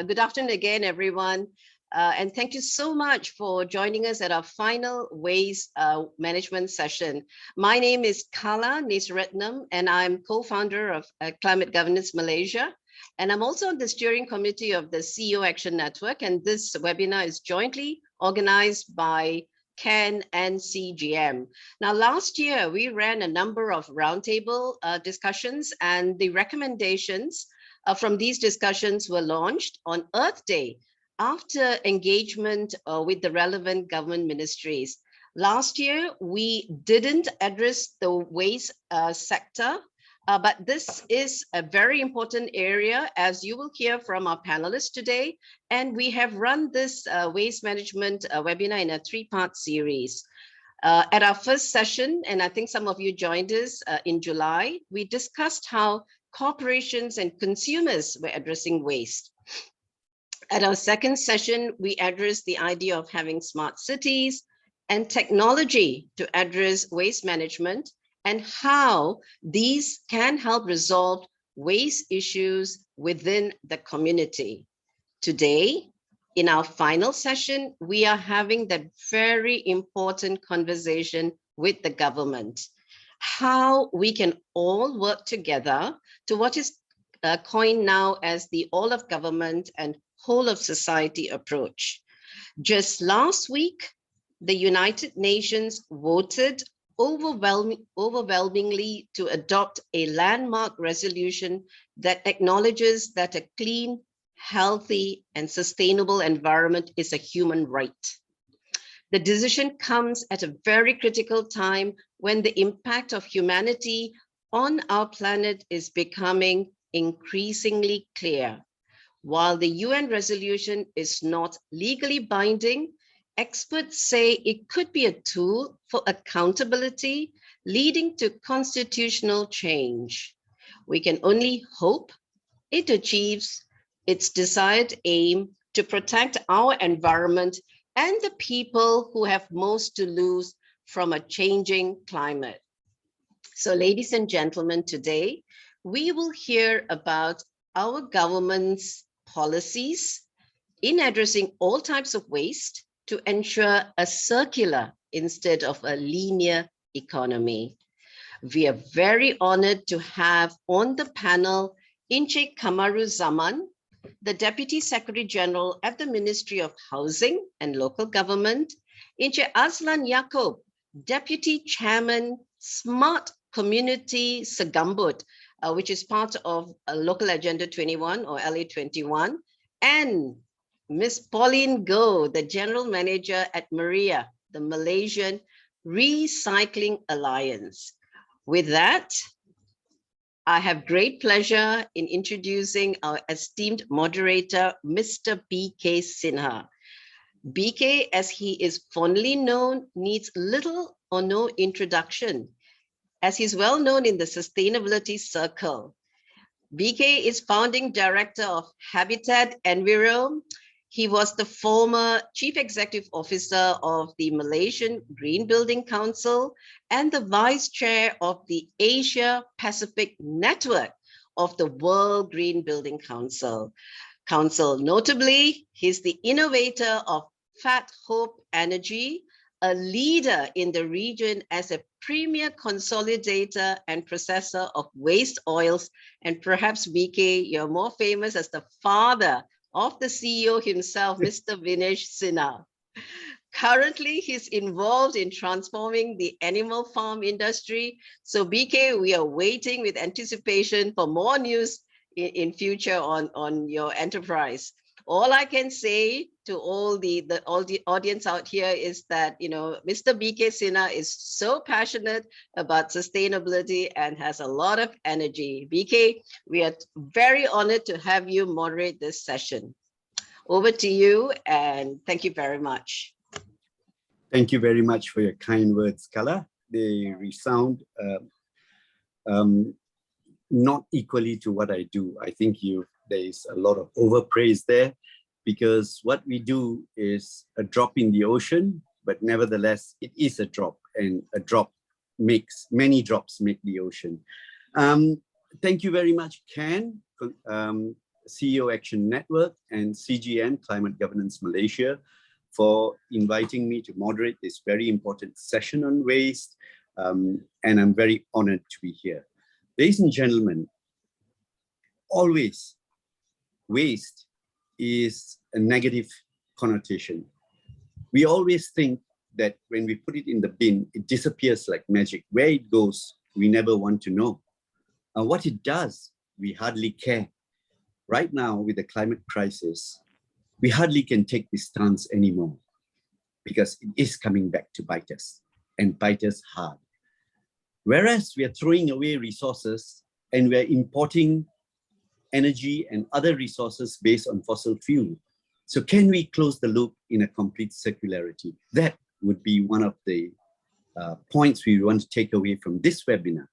Good afternoon again, everyone. And thank you so much for joining us at our final waste management session. My name is Kalanithi Nesaretnam, and I'm co-founder of Climate Governance Malaysia. And I'm also on the steering committee of the CEO Action Network. And this webinar is jointly organized by CAN and CGM. Now, last year, we ran a number of roundtable discussions, and the recommendations from these discussions were launched on Earth Day after engagement with the relevant government ministries. Last year, we didn't address the waste sector, but this is a very important area, as you will hear from our panelists today. And we have run this waste management webinar in a three-part series. At our first session, and I think some of you joined us in July, we discussed how corporations and consumers were addressing waste. At our second session, we addressed the idea of having smart cities and technology to address waste management and how these can help resolve waste issues within the community. Today, in our final session, we are having that very important conversation with the government, how we can all work together to what is coined now as the all of government and whole of society approach. Just last week, the United Nations voted overwhelmingly to adopt a landmark resolution that acknowledges that a clean, healthy, and sustainable environment is a human right. The decision comes at a very critical time when the impact of humanity on our planet is becoming increasingly clear. While the UN resolution is not legally binding, experts say it could be a tool for accountability, leading to constitutional change. We can only hope it achieves its desired aim to protect our environment and the people who have most to lose from a changing climate. So, ladies and gentlemen, today we will hear about our government's policies in addressing all types of waste to ensure a circular instead of a linear economy. We are very honored to have on the panel Encik Kamaruzaman, the Deputy Secretary General at the Ministry of Housing and Local Government, Encik Azlan Yaacob, Deputy Chairman, Smart Community Segambut, which is part of Local Agenda 21 or LA21, and Ms. Pauline Go, the General Manager at MAREA, the Malaysian Recycling Alliance. With that, I have great pleasure in introducing our esteemed moderator, Mr. BK Sinha. BK, as he is fondly known, needs little or no introduction, as he's well known in the sustainability circle. BK is founding director of Habitat Enviro. He was the former Chief Executive Officer of the Malaysian Green Building Council and the Vice Chair of the Asia Pacific Network of the World Green Building Council. Notably, he's the innovator of Fat Hope Energy, a leader in the region as a premier consolidator and processor of waste oils. And perhaps, BK, you're more famous as the father of the CEO himself, Mr. Vinesh Sinha. Currently, he's involved in transforming the animal farm industry. So BK, we are waiting with anticipation for more news in future on your enterprise. All I can say to all the audience out here is that, Mr. BK Sinha is so passionate about sustainability and has a lot of energy. BK, we are very honored to have you moderate this session. Over to you, and thank you very much. Thank you very much for your kind words, Kala. They resound not equally to what I do. I think there is a lot of overpraise there, because what we do is a drop in the ocean, but nevertheless, it is a drop, and a drop many drops make the ocean. Thank you very much, Ken, CEO Action Network and CGM, Climate Governance Malaysia, for inviting me to moderate this very important session on waste. And I'm very honored to be here. Ladies and gentlemen, always waste is a negative connotation. We always think that when we put it in the bin, it disappears like magic. Where it goes, we never want to know. What it does, we hardly care. Right now, with the climate crisis, we hardly can take this stance anymore because it is coming back to bite us, and bite us hard. Whereas we are throwing away resources and we're importing energy and other resources based on fossil fuel. So can we close the loop in a complete circularity? That would be one of the points we want to take away from this webinar.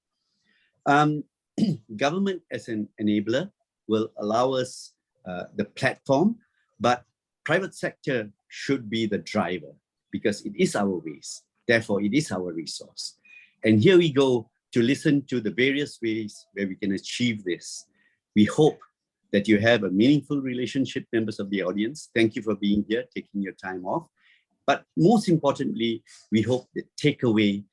Government as an enabler will allow us the platform, but private sector should be the driver because it is our waste. Therefore, it is our resource. And here we go to listen to the various ways where we can achieve this. We hope that you have a meaningful relationship, members of the audience. Thank you for being here, taking your time off. But most importantly, we hope the takeaway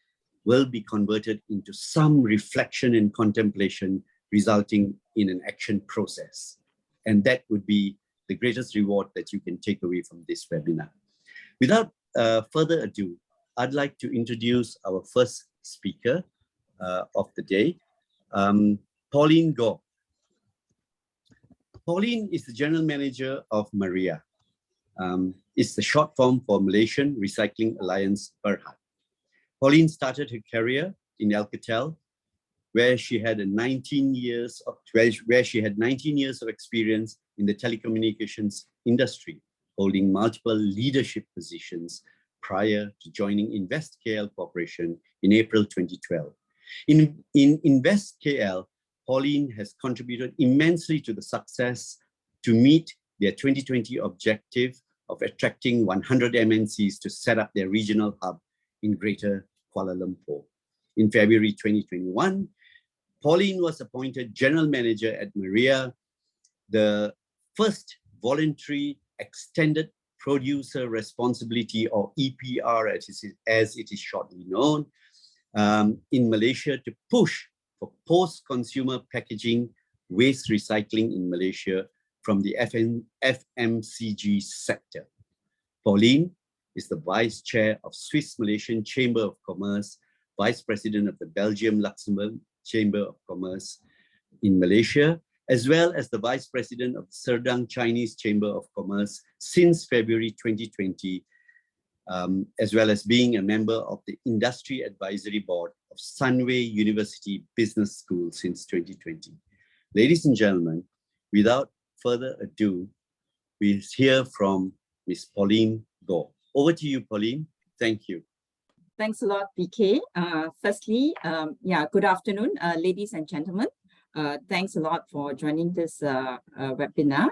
will be converted into some reflection and contemplation, resulting in an action process. And that would be the greatest reward that you can take away from this webinar. Without further ado, I'd like to introduce our first speaker of the day, Pauline Goh. Pauline is the General Manager of MAREA. It's the short form for Malaysian Recycling Alliance Berhad. Pauline started her career in Alcatel, where she had 19 years of experience in the telecommunications industry, holding multiple leadership positions prior to joining Invest KL Corporation in April 2012. In Invest KL, Pauline has contributed immensely to the success to meet their 2020 objective of attracting 100 MNCs to set up their regional hub in Greater Kuala Lumpur. In February 2021, Pauline was appointed General Manager at MAREA, the first voluntary extended producer responsibility, or EPR as it is shortly known, in Malaysia to push for post-consumer packaging waste recycling in Malaysia from the FMCG sector. Pauline is the Vice Chair of Swiss Malaysian Chamber of Commerce, Vice President of the Belgium Luxembourg Chamber of Commerce in Malaysia, as well as the Vice President of the Serdang Chinese Chamber of Commerce since February 2020, as well as being a member of the Industry Advisory Board of Sunway University Business School since 2020. Ladies and gentlemen, without further ado, we hear from Ms. Pauline Goh. Over to you, Pauline. Thank you. Thanks a lot, PK. Firstly, good afternoon, ladies and gentlemen. Thanks a lot for joining this webinar.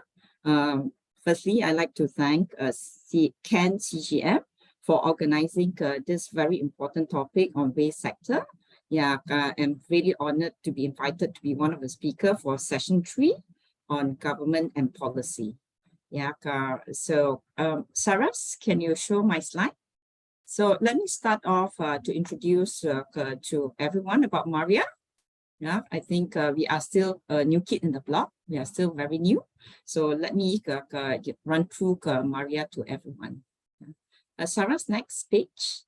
Firstly, I'd like to thank CAN CGM for organizing this very important topic on waste sector. I'm really honored to be invited to be one of the speakers for session 3 on government and policy. Saras, can you show my slide? So let me start off to introduce to everyone about MAREA. I think we are still a new kid in the block. We are still very new. So let me run through MAREA to everyone. Sarah's next page.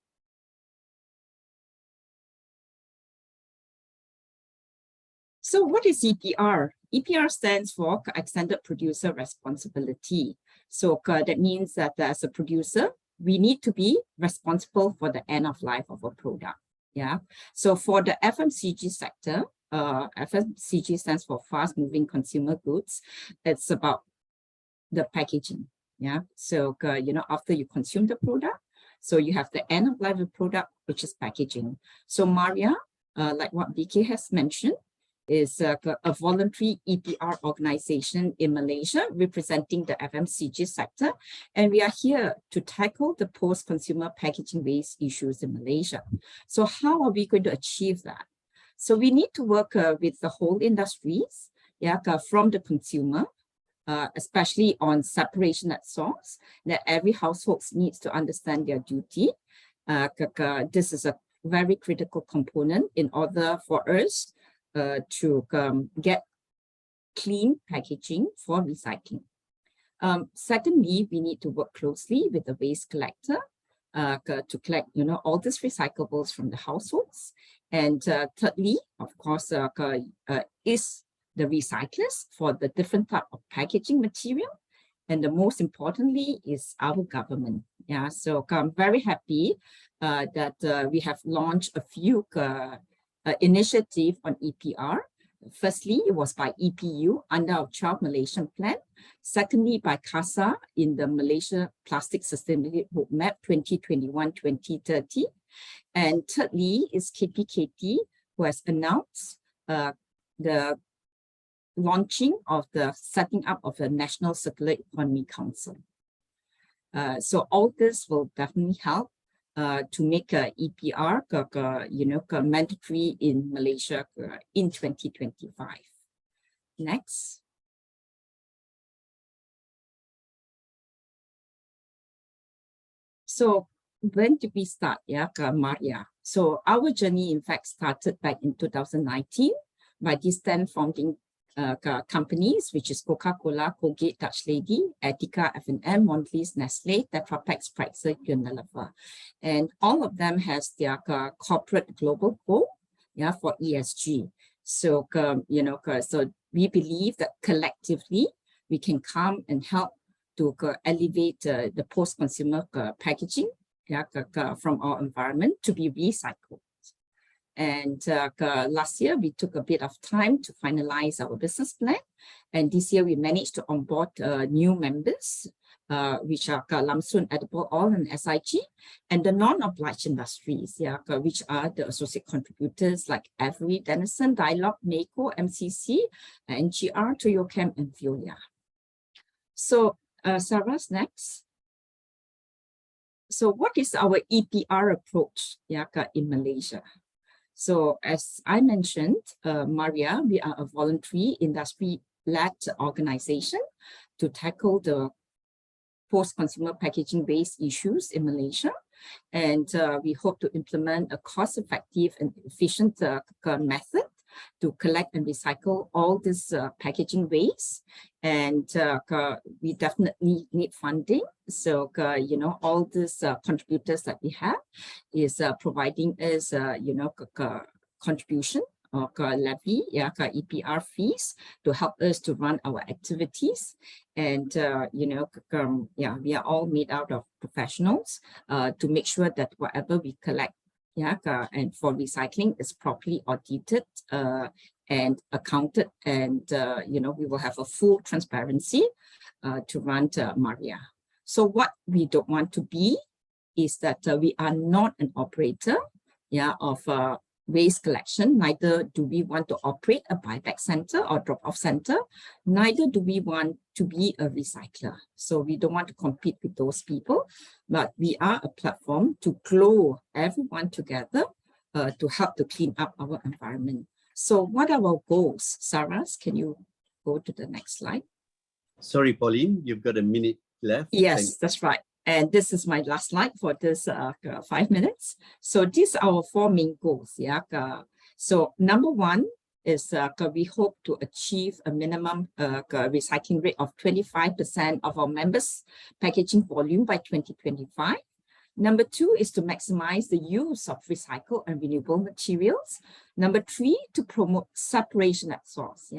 So what is EPR? EPR stands for Extended Producer Responsibility. So that means that as a producer, we need to be responsible for the end of life of a product. So for the FMCG sector, FMCG stands for fast moving consumer goods. It's about the packaging. So after you consume the product, so you have the end of life of the product, which is packaging. So MAREA, like what BK has mentioned, is a voluntary EPR organization in Malaysia representing the FMCG sector. And we are here to tackle the post-consumer packaging waste issues in Malaysia. So how are we going to achieve that? So we need to work with the whole industries, from the consumer especially on separation at source, that every household needs to understand their duty. This is a very critical component in order for us to get clean packaging for recycling. Secondly, we need to work closely with the waste collector to collect, all these recyclables from the households. And thirdly, of course, is the recyclers for the different type of packaging material. And the most importantly is our government. Yeah, so I'm very happy that we have launched a few initiatives on EPR. Firstly, it was by EPU under our Child Malaysian Plan. Secondly, by CASA in the Malaysia Plastic Sustainability Roadmap 2021-2030. And thirdly is KPKT, who has announced the launching of the setting up of the National Circular Economy Council. So all this will definitely help to make EPR mandatory in Malaysia in 2025. Next. So when did we start, MAREA? So our journey, in fact, started back in 2019 by these 10 founding companies, which is Coca-Cola, Colgate, Dutch Lady, Etika, F&M, Mondelez, Nestle, Tetra Pak, Spreitzer, Unilever. And all of them has their corporate global goal, for ESG. So, so we believe that collectively we can come and help to elevate the post-consumer packaging from our environment to be recycled. And last year, we took a bit of time to finalize our business plan. And this year, we managed to onboard new members, which are Lamsun Edible Oil and SIG, and the non-obliged industries, which are the associate contributors like Avery, Denison, Dialogue, Mako, MCC, NGR, Toyochem, and Veolia. So, Sarah's next. So what is our EPR approach in Malaysia? So as I mentioned, MAREA, we are a voluntary industry-led organization to tackle the post-consumer packaging waste issues in Malaysia. And we hope to implement a cost-effective and efficient method to collect and recycle all this packaging waste. And we definitely need funding. So, all these contributors that we have is providing us, contribution or levy, EPR fees to help us to run our activities. And, we are all made out of professionals to make sure that whatever we collect, and for recycling is properly audited and accounted, and we will have a full transparency to run MAREA. So what we don't want to be is that we are not an operator of waste collection. Neither do we want to operate a buyback center or drop-off center. Neither do we want to be a recycler. So we don't want to compete with those people, but we are a platform to grow everyone together to help to clean up our environment. So what are our goals? Sarah, can you go to the next slide? Sorry, Pauline, you've got a minute left. Yes, that's right. And this is my last slide for this 5 minutes. So these are our 4 main goals. So number 1 is we hope to achieve a minimum recycling rate of 25% of our members' packaging volume by 2025. Number 2 is to maximize the use of recycled and renewable materials. Number 3, to promote separation at source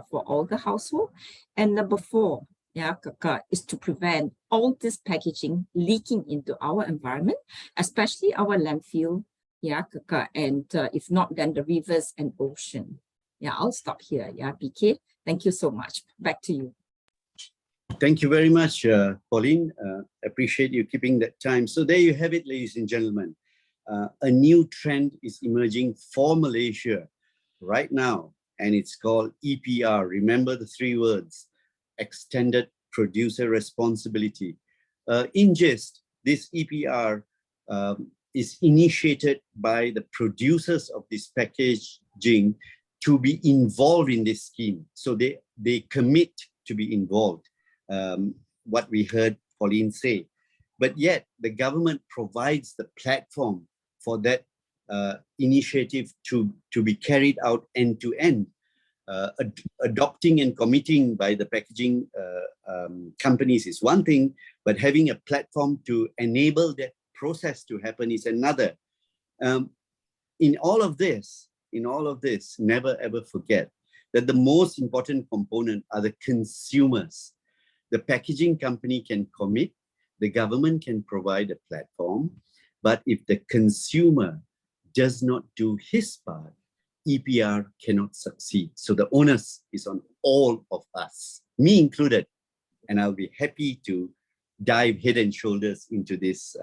for all the household. And number 4, is to prevent all this packaging leaking into our environment, especially our landfill, and if not, then the rivers and ocean. I'll stop here. BK, thank you so much. Back to you. Thank you very much, Pauline. Appreciate you keeping that time. So there you have it, ladies and gentlemen. A new trend is emerging for Malaysia right now, and it's called EPR. Remember the 3 words. Extended producer responsibility. In gist, this EPR is initiated by the producers of this packaging to be involved in this scheme. So they commit to be involved, what we heard Pauline say. But yet the government provides the platform for that initiative to be carried out end to end. Adopting and committing by the packaging companies is one thing, but having a platform to enable that process to happen is another. In all of this, never ever forget that the most important component are the consumers. The packaging company can commit, the government can provide a platform, but if the consumer does not do his part, EPR cannot succeed. So the onus is on all of us, me included, and I'll be happy to dive head and shoulders into this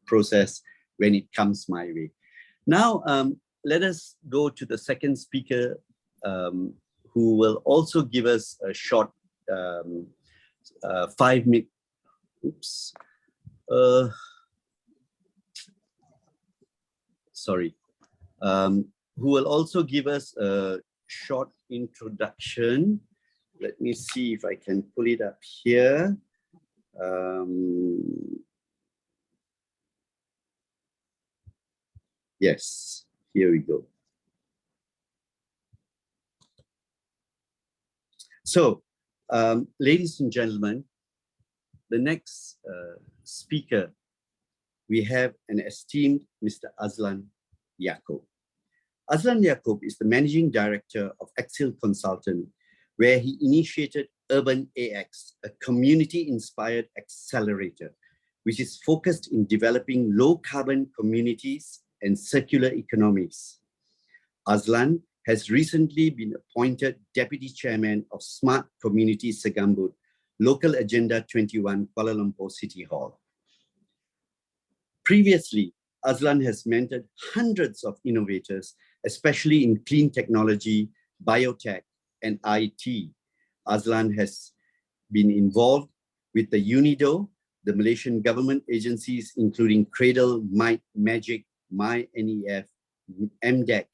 process when it comes my way. Now, let us go to the second speaker, who will also give us a short 5-minute, who will also give us a short introduction. Let me see if I can pull it up here. Yes, here we go. So, ladies and gentlemen, the next speaker, we have an esteemed Mr. Azlan Yaacob. Azlan Yaacob is the Managing Director of Axial Consultant, where he initiated Urban AX, a community-inspired accelerator, which is focused in developing low-carbon communities and circular economies. Azlan has recently been appointed Deputy Chairman of Smart Communities Segambut, Local Agenda 21, Kuala Lumpur City Hall. Previously, Azlan has mentored hundreds of innovators, especially in clean technology, biotech, and IT. Azlan has been involved with the UNIDO, the Malaysian government agencies, including Cradle, Magic, MyNEF, MDEC,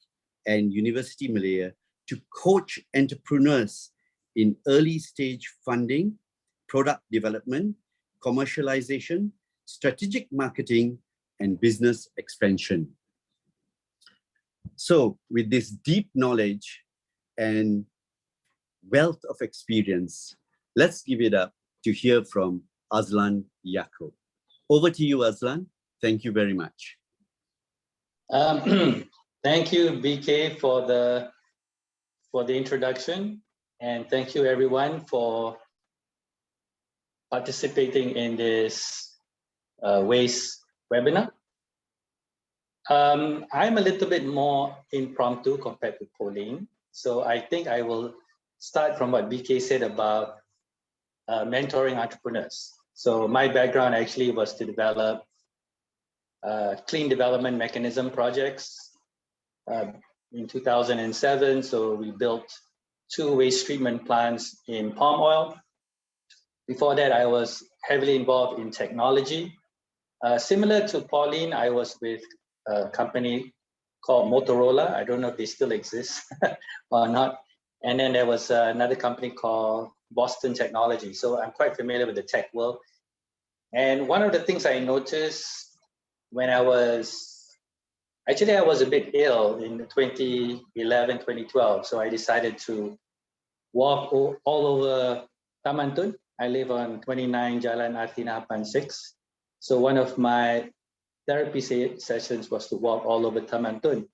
and University Malaya, to coach entrepreneurs in early stage funding, product development, commercialization, strategic marketing, and business expansion. So with this deep knowledge and wealth of experience, let's give it up to hear from Azlan Yaacob. Over to you, Azlan. Thank you very much. Thank you, BK, for the introduction, and thank you everyone for participating in this waste webinar. I'm a little bit more impromptu compared to Pauline, so I think I will start from what BK said about mentoring entrepreneurs. So my background actually was to develop clean development mechanism projects in 2007. So we built 2 waste treatment plants in palm oil. Before that, I was heavily involved in technology. Similar to Pauline, I was with a company called Motorola. I don't know if they still exist or not. And then there was another company called Boston Technology. So I'm quite familiar with the tech world. And one of the things I noticed when I was a bit ill in 2011, 2012. So I decided to walk all over Taman Tun. I live on 29 Jalan Artina Hapan 6. So one of my therapy sessions was to walk all over Taman Tun.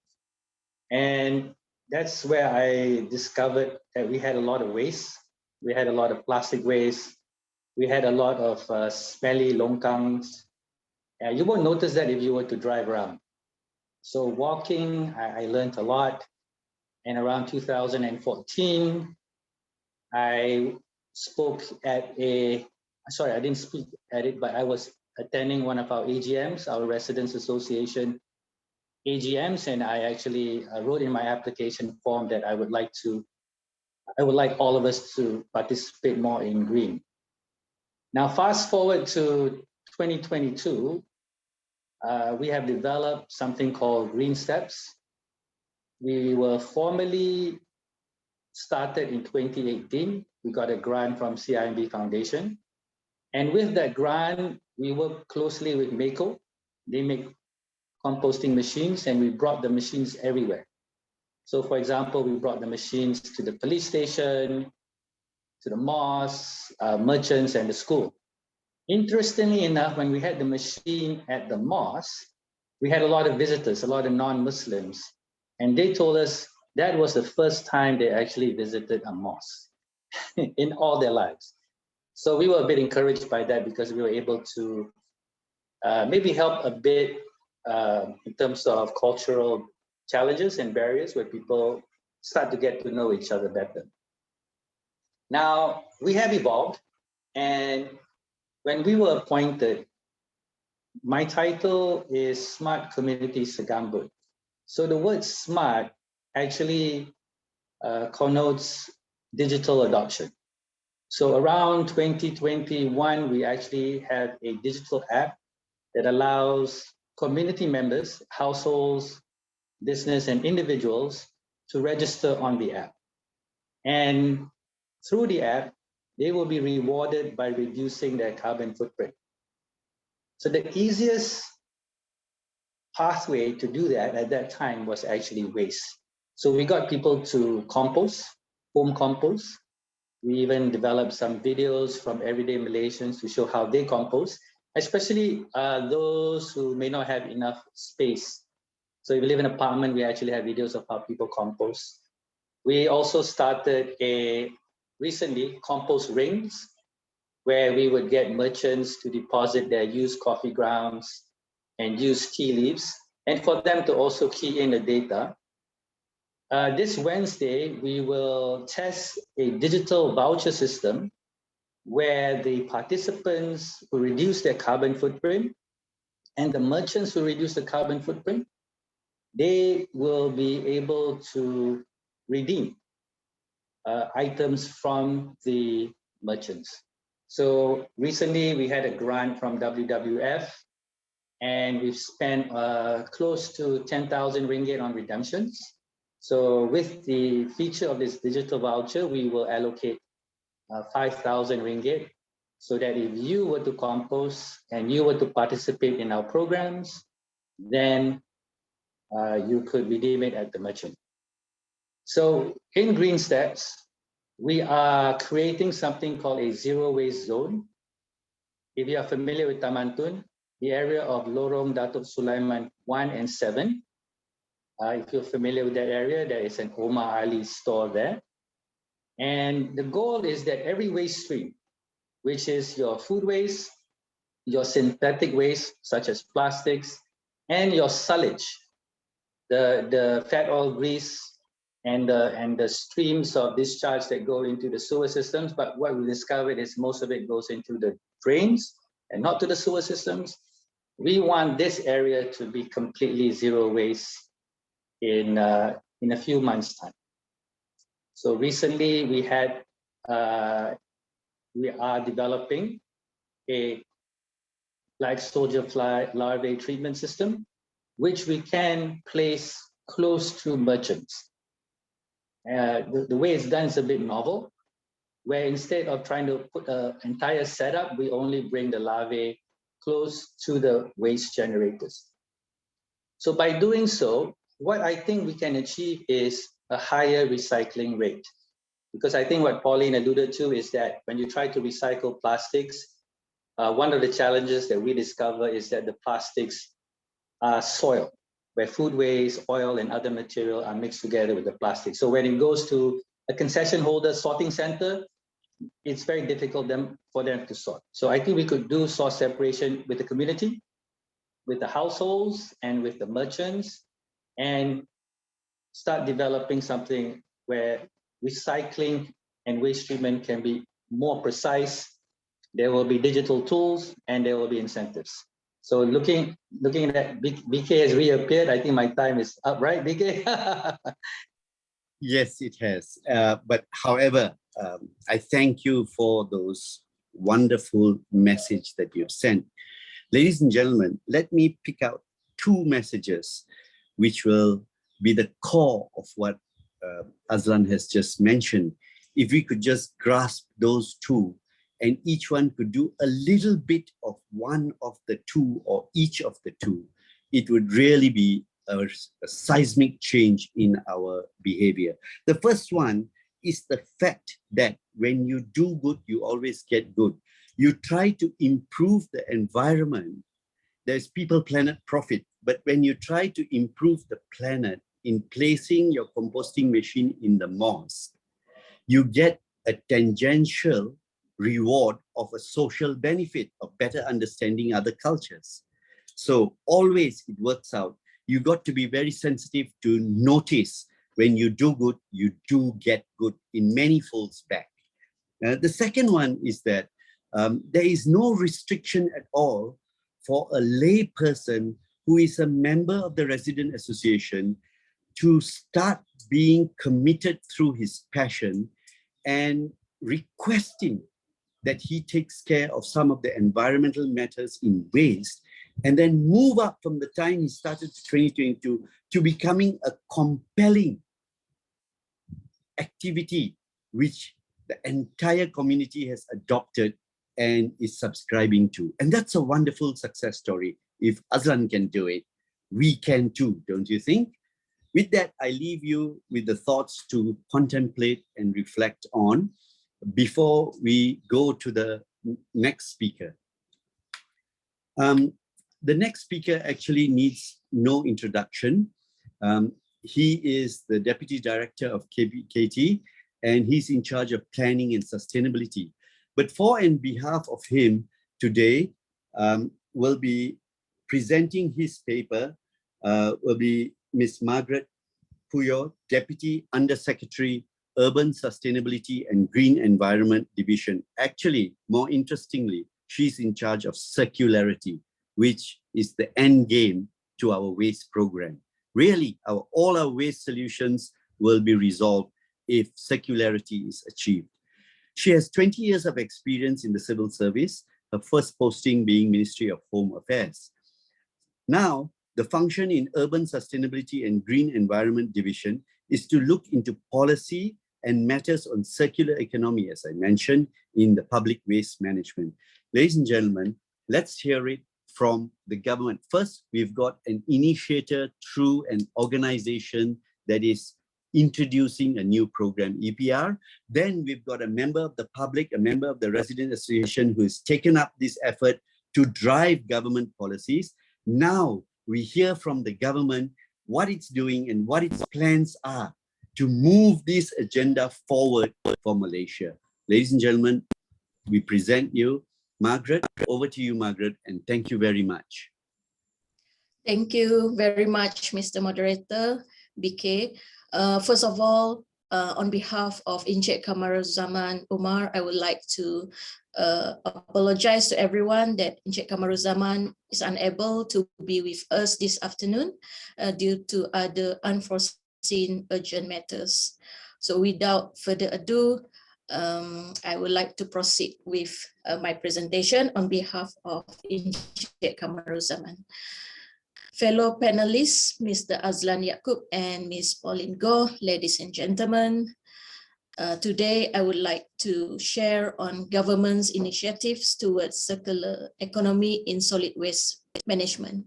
And that's where I discovered that we had a lot of waste. We had a lot of plastic waste. We had a lot of smelly longkangs. You won't notice that if you were to drive around. So walking, I learned a lot. And around 2014, I spoke at I didn't speak at it, but I was attending one of our AGMs, our Residents Association AGMs, and I actually wrote in my application form that I would like all of us to participate more in green. Now, fast forward to 2022, we have developed something called Green Steps. We were formally started in 2018, we got a grant from CIMB Foundation. And with that grant, we work closely with Mako. They make composting machines, and we brought the machines everywhere. So for example, we brought the machines to the police station, to the mosques, merchants, and the school. Interestingly enough, when we had the machine at the mosque, we had a lot of visitors, a lot of non-Muslims, and they told us that was the first time they actually visited a mosque in all their lives. So we were a bit encouraged by that because we were able to maybe help a bit in terms of cultural challenges and barriers where people start to get to know each other better. Now, we have evolved, and when we were appointed, my title is Smart Community Segambut. So the word smart actually connotes digital adoption. So around 2021, we actually have a digital app that allows community members, households, business, and individuals to register on the app. And through the app, they will be rewarded by reducing their carbon footprint. So the easiest pathway to do that at that time was actually waste. So we got people to compost, home compost. We even developed some videos from everyday Malaysians to show how they compost, especially those who may not have enough space. So if you live in an apartment, we actually have videos of how people compost. We also started recently compost rings, where we would get merchants to deposit their used coffee grounds and used tea leaves, and for them to also key in the data. This Wednesday, we will test a digital voucher system where the participants who reduce their carbon footprint and the merchants who reduce the carbon footprint, they will be able to redeem items from the merchants. So recently we had a grant from WWF, and we've spent close to 10,000 ringgit on redemptions. So with the feature of this digital voucher, we will allocate 5,000 ringgit, so that if you were to compost and you were to participate in our programs, then you could redeem it at the merchant. So in Green Steps, we are creating something called a zero waste zone. If you are familiar with Taman Tun, the area of Lorong Datuk Sulaiman 1 and 7, if you're familiar with that area, there is an Umar Ali store there. And the goal is that every waste stream, which is your food waste, your synthetic waste, such as plastics, and your sullage, the fat oil grease, and the streams of discharge that go into the sewer systems. But what we discovered is most of it goes into the drains and not to the sewer systems. We want this area to be completely zero waste in a few months' time. So recently we are developing a black soldier fly larvae treatment system, which we can place close to merchants. The way it's done is a bit novel, where instead of trying to put an entire setup, we only bring the larvae close to the waste generators. So by doing so, what I think we can achieve is a higher recycling rate. Because I think what Pauline alluded to is that when you try to recycle plastics, one of the challenges that we discover is that the plastics are soil, where food waste, oil, and other material are mixed together with the plastic. So when it goes to a concession holder sorting center, it's very difficult for them to sort. So I think we could do source separation with the community, with the households, and with the merchants, and start developing something where recycling and waste treatment can be more precise. There will be digital tools and there will be incentives. So looking at that, BK has reappeared. I think my time is up, right, BK? Yes, it has. But however, I thank you for those wonderful messages that you've sent. Ladies and gentlemen, let me pick out two messages which will be the core of what Azlan has just mentioned. if we could just grasp those two and each one could do a little bit of one of the two or each of the two, it would really be a seismic change in our behavior. The first one is the fact that when you do good, you always get good. You try to improve the environment. There's people, planet, profit. But when you try to improve the planet in placing your composting machine in the mosque, you get a tangential reward of a social benefit of better understanding other cultures. So always it works out. You got to be very sensitive to notice when you do good, you do get good in many folds back. The second one is that there is no restriction at all for a lay person who is a member of the resident association to start being committed through his passion and requesting that he takes care of some of the environmental matters in waste, and then move up from the time he started to 2022 to becoming a compelling activity which the entire community has adopted and is subscribing to. And that's a wonderful success story. If Azlan can do it, we can too, don't you think? With that, I leave you with the thoughts to contemplate and reflect on before we go to the next speaker. The next speaker actually needs no introduction. He is the Deputy Director of KPKT, and he's in charge of planning and sustainability. But for and behalf of him today, will be presenting his paper, will be Ms. Margaret Puyo, Deputy Undersecretary, Urban Sustainability and Green Environment Division. Actually, more interestingly, she's in charge of circularity, which is the end game to our waste program. Really, all our waste solutions will be resolved if circularity is achieved. She has 20 years of experience in the civil service, her first posting being Ministry of Home Affairs. Now, the function in Urban Sustainability and Green Environment Division is to look into policy and matters on circular economy, as I mentioned, in the public waste management. Ladies and gentlemen, let's hear it from the government. First, we've got an initiator through an organization that is introducing a new program, EPR. Then we've got a member of the public, a member of the resident association who has taken up this effort to drive government policies. Now we hear from the government what it's doing and what its plans are to move this agenda forward for Malaysia. Ladies and gentlemen, we present you Margaret. Over to you, Margaret, and thank you very much. Thank you very much, Mr. Moderator, BK. First of all, on behalf of Encik Kamaruzaman Umar, I would like to apologize to everyone that Encik Kamaruzaman is unable to be with us this afternoon due to other unforeseen urgent matters. So without further ado, I would like to proceed with my presentation on behalf of Encik Kamaruzaman. Fellow panelists, Mr. Azlan Yaacob and Ms. Pauline Goh, ladies and gentlemen, today I would like to share on government's initiatives towards circular economy in solid waste management.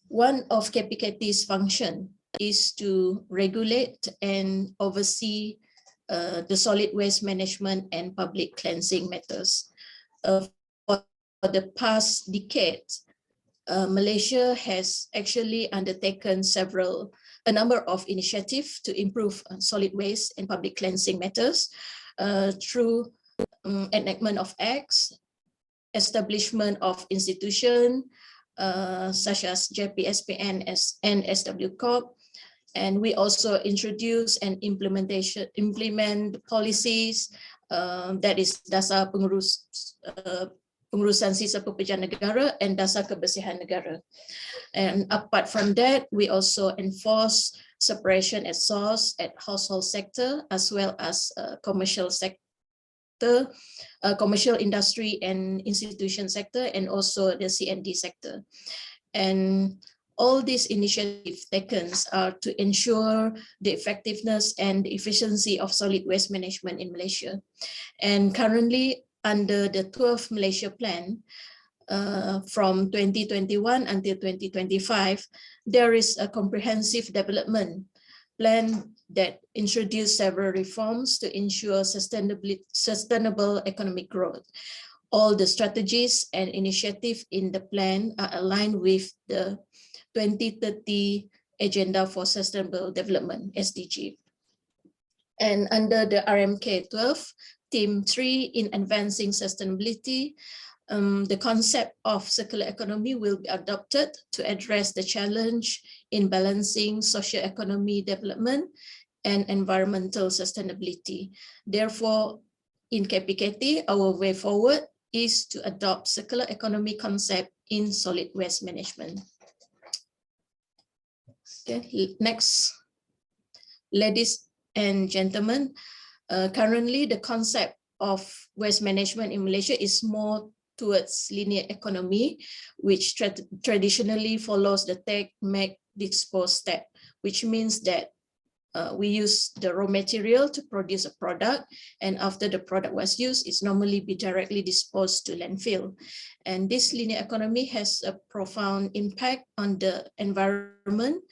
One of KPKT's function is to regulate and oversee the solid waste management and public cleansing matters. For the past decade, Malaysia has actually undertaken a number of initiatives to improve solid waste and public cleansing matters through enactment of acts, establishment of institutions such as JPSPN and SW Corp. And we also introduce and implement policies that is Dasar Pengurusan Sisa Pekerjaan Negara and Dasar Kebersihan Negara. And apart from that, we also enforce separation at source at household sector as well as commercial sector, commercial industry and institution sector, and also the C&D sector. And All these initiatives taken are to ensure the effectiveness and the efficiency of solid waste management in Malaysia. And currently, under the 12th Malaysia Plan, from 2021 until 2025, there is a comprehensive development plan that introduced several reforms to ensure sustainable economic growth. All the strategies and initiatives in the plan are aligned with the 2030 Agenda for Sustainable Development, SDG. And under the RMK 12, Theme 3 in Advancing Sustainability, the concept of circular economy will be adopted to address the challenge in balancing socio-economy development and environmental sustainability. Therefore, in KPKT, our way forward is to adopt circular economy concept in solid waste management. Okay, next. Ladies and gentlemen, currently the concept of waste management in Malaysia is more towards linear economy, which traditionally follows the take, make, dispose step, which means that we use the raw material to produce a product, and after the product was used, it's normally be directly disposed to landfill. And this linear economy has a profound impact on the environment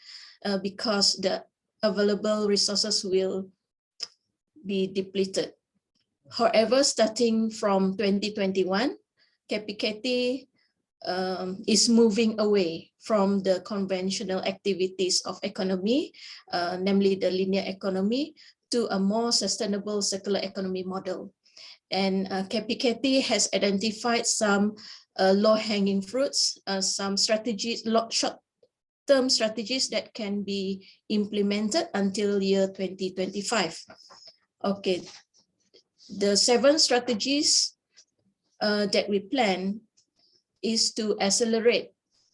because the available resources will be depleted. However, starting from 2021, KPKT is moving away from the conventional activities of economy, namely the linear economy, to a more sustainable circular economy model. And KPKT has identified some low-hanging fruits, some strategies, short-term strategies that can be implemented until year 2025. Okay, the 7 strategies that we plan is to accelerate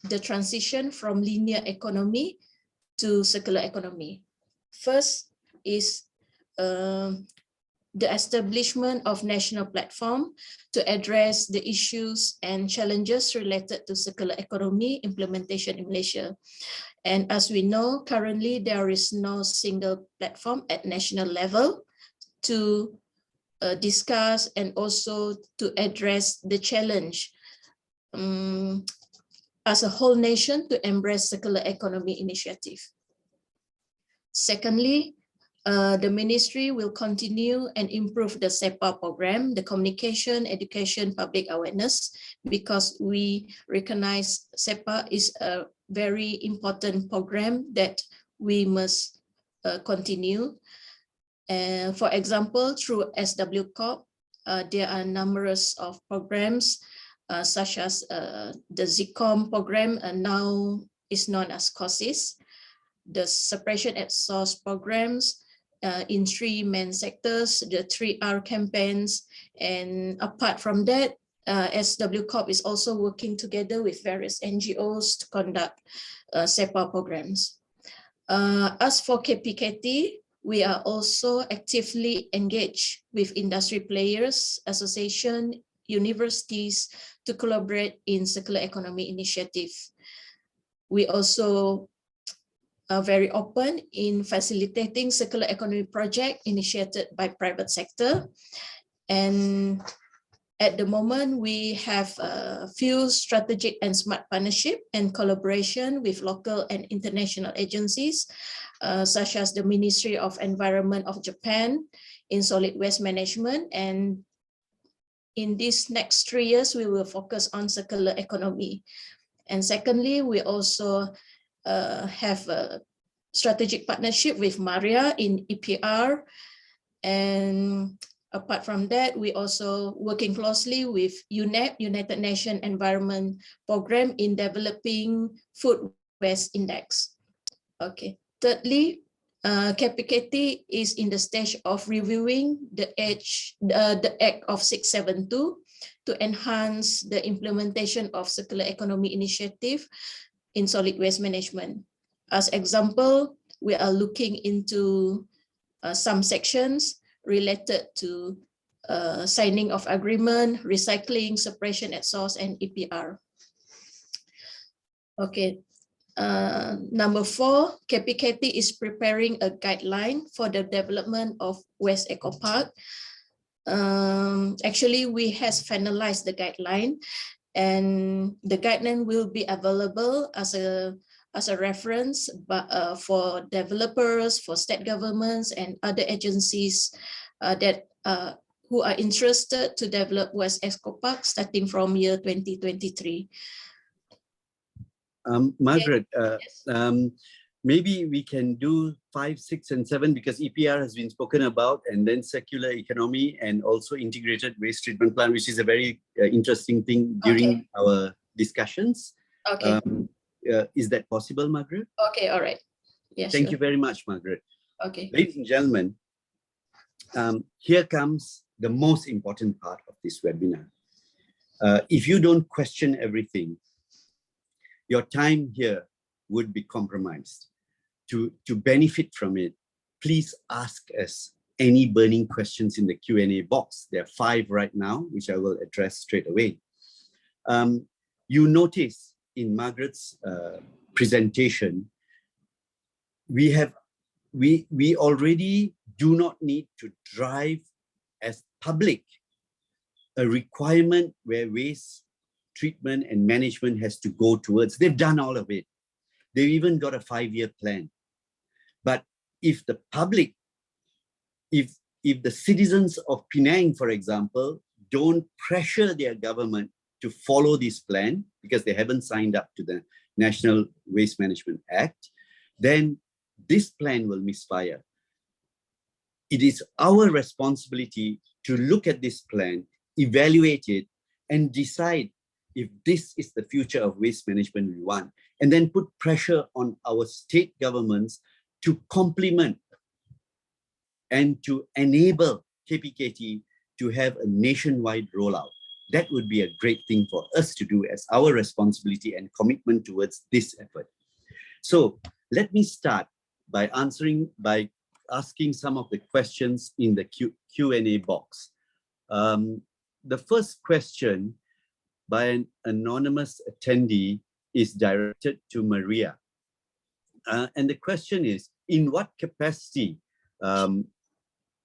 the transition from linear economy to circular economy. First is the establishment of national platform to address the issues and challenges related to circular economy implementation in Malaysia. And as we know, currently there is no single platform at national level to discuss and also to address the challenge as a whole nation to embrace circular economy initiative. Secondly, the ministry will continue and improve the SEPA program, the communication, education, public awareness, because we recognize SEPA is a very important program that we must continue. For example, through SW-Corp, there are numerous of programs such as the ZICOM program, now is known as COSIS, the separation at source programs in 3 main sectors, the 3R campaigns, and apart from that, SW-Corp is also working together with various NGOs to conduct SEPA programs. As for KPKT, we are also actively engaged with industry players, association, universities to collaborate in circular economy initiative. We also are very open in facilitating circular economy project initiated by private sector. And at the moment, we have a few strategic and smart partnership and collaboration with local and international agencies, such as the Ministry of Environment of Japan in solid waste management. And in these next 3 years, we will focus on circular economy. And secondly, we also have a strategic partnership with MAREA in EPR. And apart from that, we also working closely with UNEP, United Nations Environment Program, in developing food waste index. Okay. Thirdly, KPKT is in the stage of reviewing the Act of 672 to enhance the implementation of circular economy initiative in solid waste management. As example, we are looking into some sections related to signing of agreement, recycling, separation at source, and EPR. Okay. Number 4, KPKT is preparing a guideline for the development of West Eco Park. Actually, we has finalized the guideline, and the guideline will be available as a reference for developers, for state governments, and other agencies that who are interested to develop West Eco Park starting from year 2023. Margaret, Yes. maybe we can do 5, 6, and 7 because EPR has been spoken about, and then circular economy and also integrated waste treatment plant, which is a very interesting thing during our discussions. Okay. Is that possible, Margaret? Okay, all right. Yes. Thank you very much, Margaret. Okay. Ladies and gentlemen, here comes the most important part of this webinar. If you don't question everything, your time here would be compromised. To benefit from it, please ask us any burning questions in the Q&A box. There are 5 right now, which I will address straight away. You notice in Margaret's presentation, we already do not need to drive as public a requirement where waste treatment and management has to go towards. They've done all of it. They've even got a 5-year plan. But if the public, if the citizens of Penang, for example, don't pressure their government to follow this plan because they haven't signed up to the National Waste Management Act, then this plan will misfire. It is our responsibility to look at this plan, evaluate it, and decide if this is the future of waste management we want, and then put pressure on our state governments to complement and to enable KPKT to have a nationwide rollout. That would be a great thing for us to do as our responsibility and commitment towards this effort. So let me start by asking some of the questions in the Q&A box. The first question by an anonymous attendee is directed to MAREA. And the question is, in what capacity can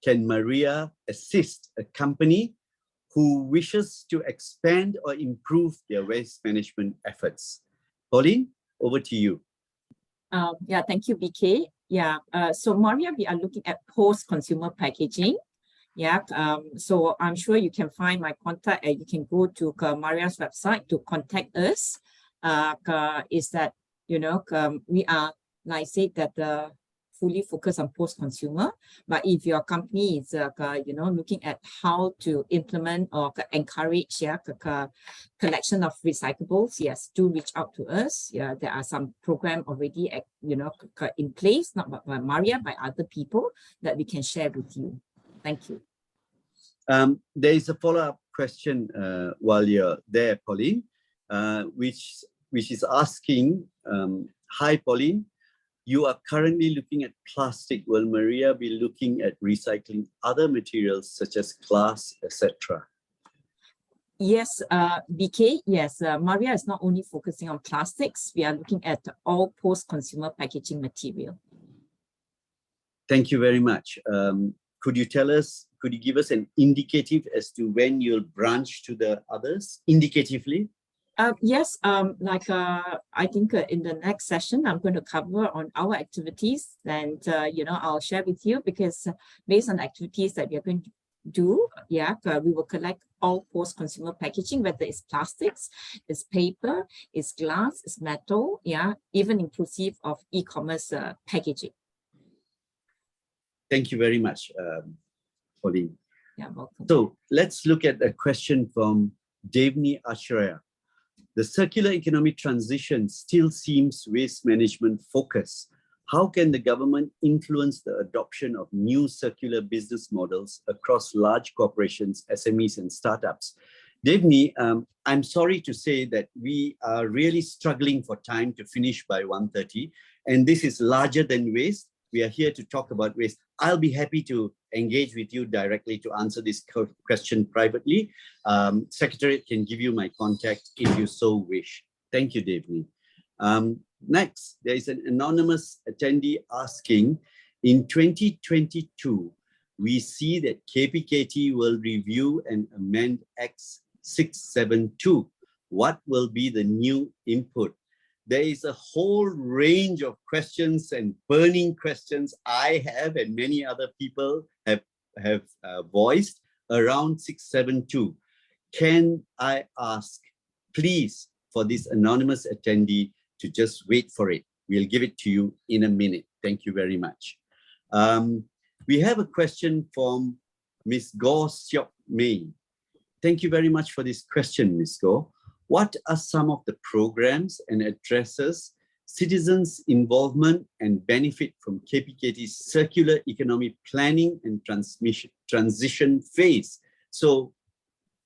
MAREA assist a company who wishes to expand or improve their waste management efforts? Pauline, over to you. Yeah, thank you, BK. Yeah, so MAREA, we are looking at post-consumer packaging. Yeah, so I'm sure you can find my contact and you can go to MAREA's website to contact us. Is that, you know, we are, like I said, that fully focused on post-consumer. But if your company is, you know, looking at how to implement or encourage collection of recyclables, yes, do reach out to us. Yeah, there are some program already, you know, in place, not by MAREA, by other people that we can share with you. Thank you. There is a follow-up question while you're there, Pauline, which is asking, hi, Pauline, you are currently looking at plastic. Will MAREA be looking at recycling other materials such as glass, etc.? Yes, BK, yes, MAREA is not only focusing on plastics, we are looking at all post-consumer packaging material. Thank you very much. Could you give us an indicative as to when you'll branch to the others, indicatively? Yes, I think in the next session, I'm going to cover on our activities, and, you know, I'll share with you, because based on the activities that we are going to do, yeah, we will collect all post-consumer packaging, whether it's plastics, it's paper, it's glass, it's metal, yeah, even inclusive of e-commerce packaging. Thank you very much, Pauline. Yeah, welcome. So let's look at a question from Devni Ashraya. The circular economy transition still seems waste management focused. How can the government influence the adoption of new circular business models across large corporations, SMEs, and startups? Devni, I'm sorry to say that we are really struggling for time to finish by 1:30, and this is larger than waste. We are here to talk about waste. I'll be happy to engage with you directly to answer this question privately. Secretariat can give you my contact if you so wish. Thank you, Devni. Next, there is an anonymous attendee asking, in 2022, we see that KPKT will review and amend Act 672. What will be the new input? There is a whole range of questions and burning questions I have and many other people have voiced around 672. Can I ask, please, for this anonymous attendee to just wait for it? We'll give it to you in a minute. Thank you very much. We have a question from Ms. Goh Siok Mei. Thank you very much for this question, Ms. Goh. What are some of the programs and addresses citizens' involvement and benefit from KPKT's circular economy planning and transition phase? So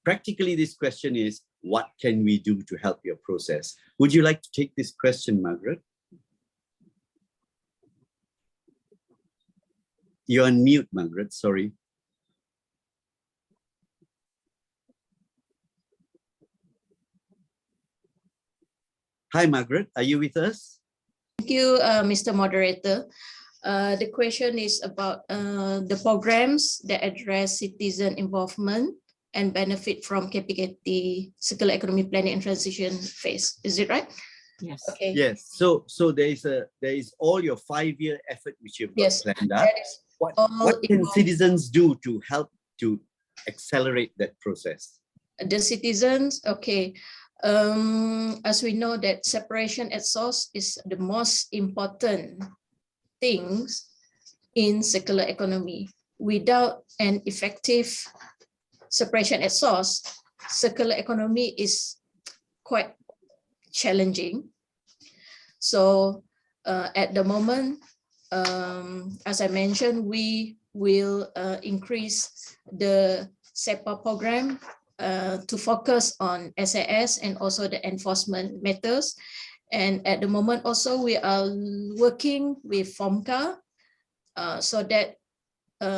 practically this question is, what can we do to help your process? Would you like to take this question, Margaret? You're on mute, Margaret, sorry. Hi, Margaret, are you with us? Thank you, Mr. Moderator. The question is about the programs that address citizen involvement and benefit from KPKT circular economy planning and transition phase. Is it right? Yes. Okay. Yes. So there is all your 5-year effort which you've got planned up. What can citizens do to help to accelerate that process? The citizens, okay. As we know that separation at source is the most important things in circular economy. Without an effective separation at source, circular economy is quite challenging. So at the moment, as I mentioned, we will increase the SEPA program to focus on SAS and also the enforcement matters. And at the moment also we are working with FOMCA so that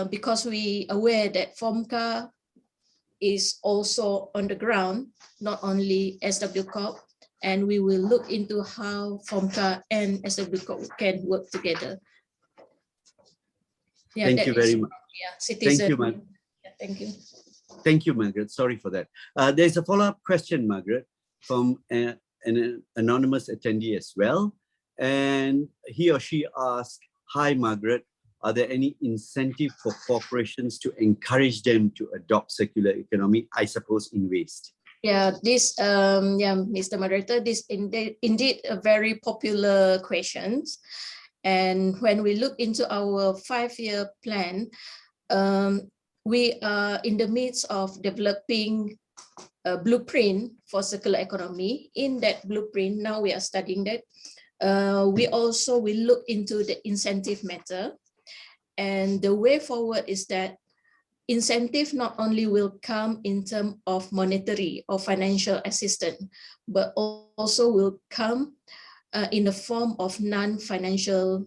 because we are aware that FOMCA is also on the ground, not only SW Corp, and we will look into how FOMCA and SW Corp can work together. Yeah, thank you very much. Yeah, citizen. Thank you, Margaret. Yeah, thank you. Thank you, Margaret. Sorry for that. There's a follow-up question, Margaret, from an anonymous attendee as well. And he or she asked, hi, Margaret, are there any incentive for corporations to encourage them to adopt circular economy, I suppose, in waste? Yeah, this, Mr. Moderator, this indeed a very popular questions. And when we look into our 5-year plan, we are in the midst of developing a blueprint for circular economy. In that blueprint, now we are studying that. We also will look into the incentive matter. And the way forward is that incentive not only will come in terms of monetary or financial assistance, but also will come in the form of non-financial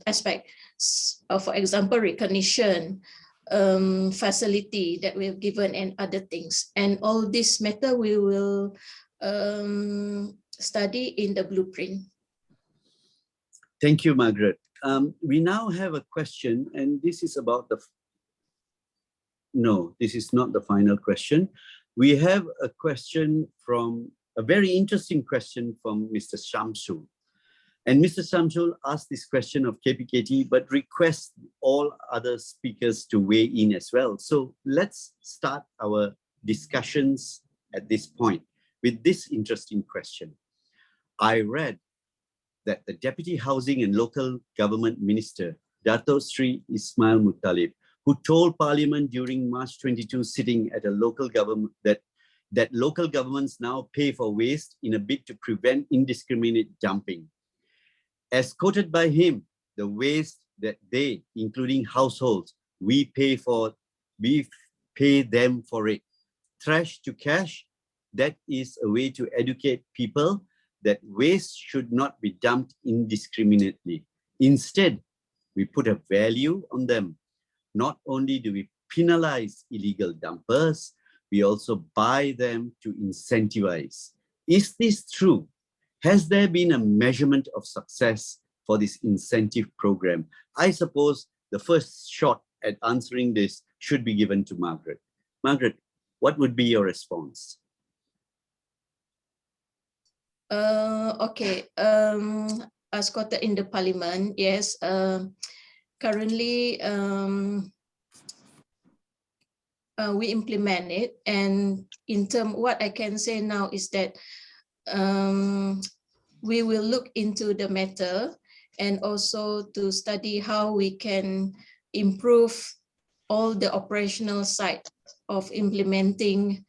aspect. For example, recognition, facility that we have given and other things. And all this matter we will study in the blueprint. Thank you, Margaret. We now have a question, and this is about the... No, this is not the final question. We have a question from, a very interesting question from Mr. Shamsul. And Mr. Shamsul asked this question of KPKT, but requests all other speakers to weigh in as well. So let's start our discussions at this point with this interesting question. I read that the Deputy Housing and Local Government Minister, Dato Sri Ismail Muttalib, who told Parliament during March 22 sitting at a local government that local governments now pay for waste in a bid to prevent indiscriminate dumping. As quoted by him, the waste that they, including households, we pay them for it. Trash to cash, that is a way to educate people that waste should not be dumped indiscriminately. Instead, we put a value on them. Not only do we penalize illegal dumpers, we also buy them to incentivize. Is this true? Has there been a measurement of success for this incentive program? I suppose the first shot at answering this should be given to Margaret. Margaret, what would be your response? Okay, as quoted in the parliament, yes, currently we implement it, and in terms, what I can say now is that we will look into the matter and also to study how we can improve all the operational side of implementing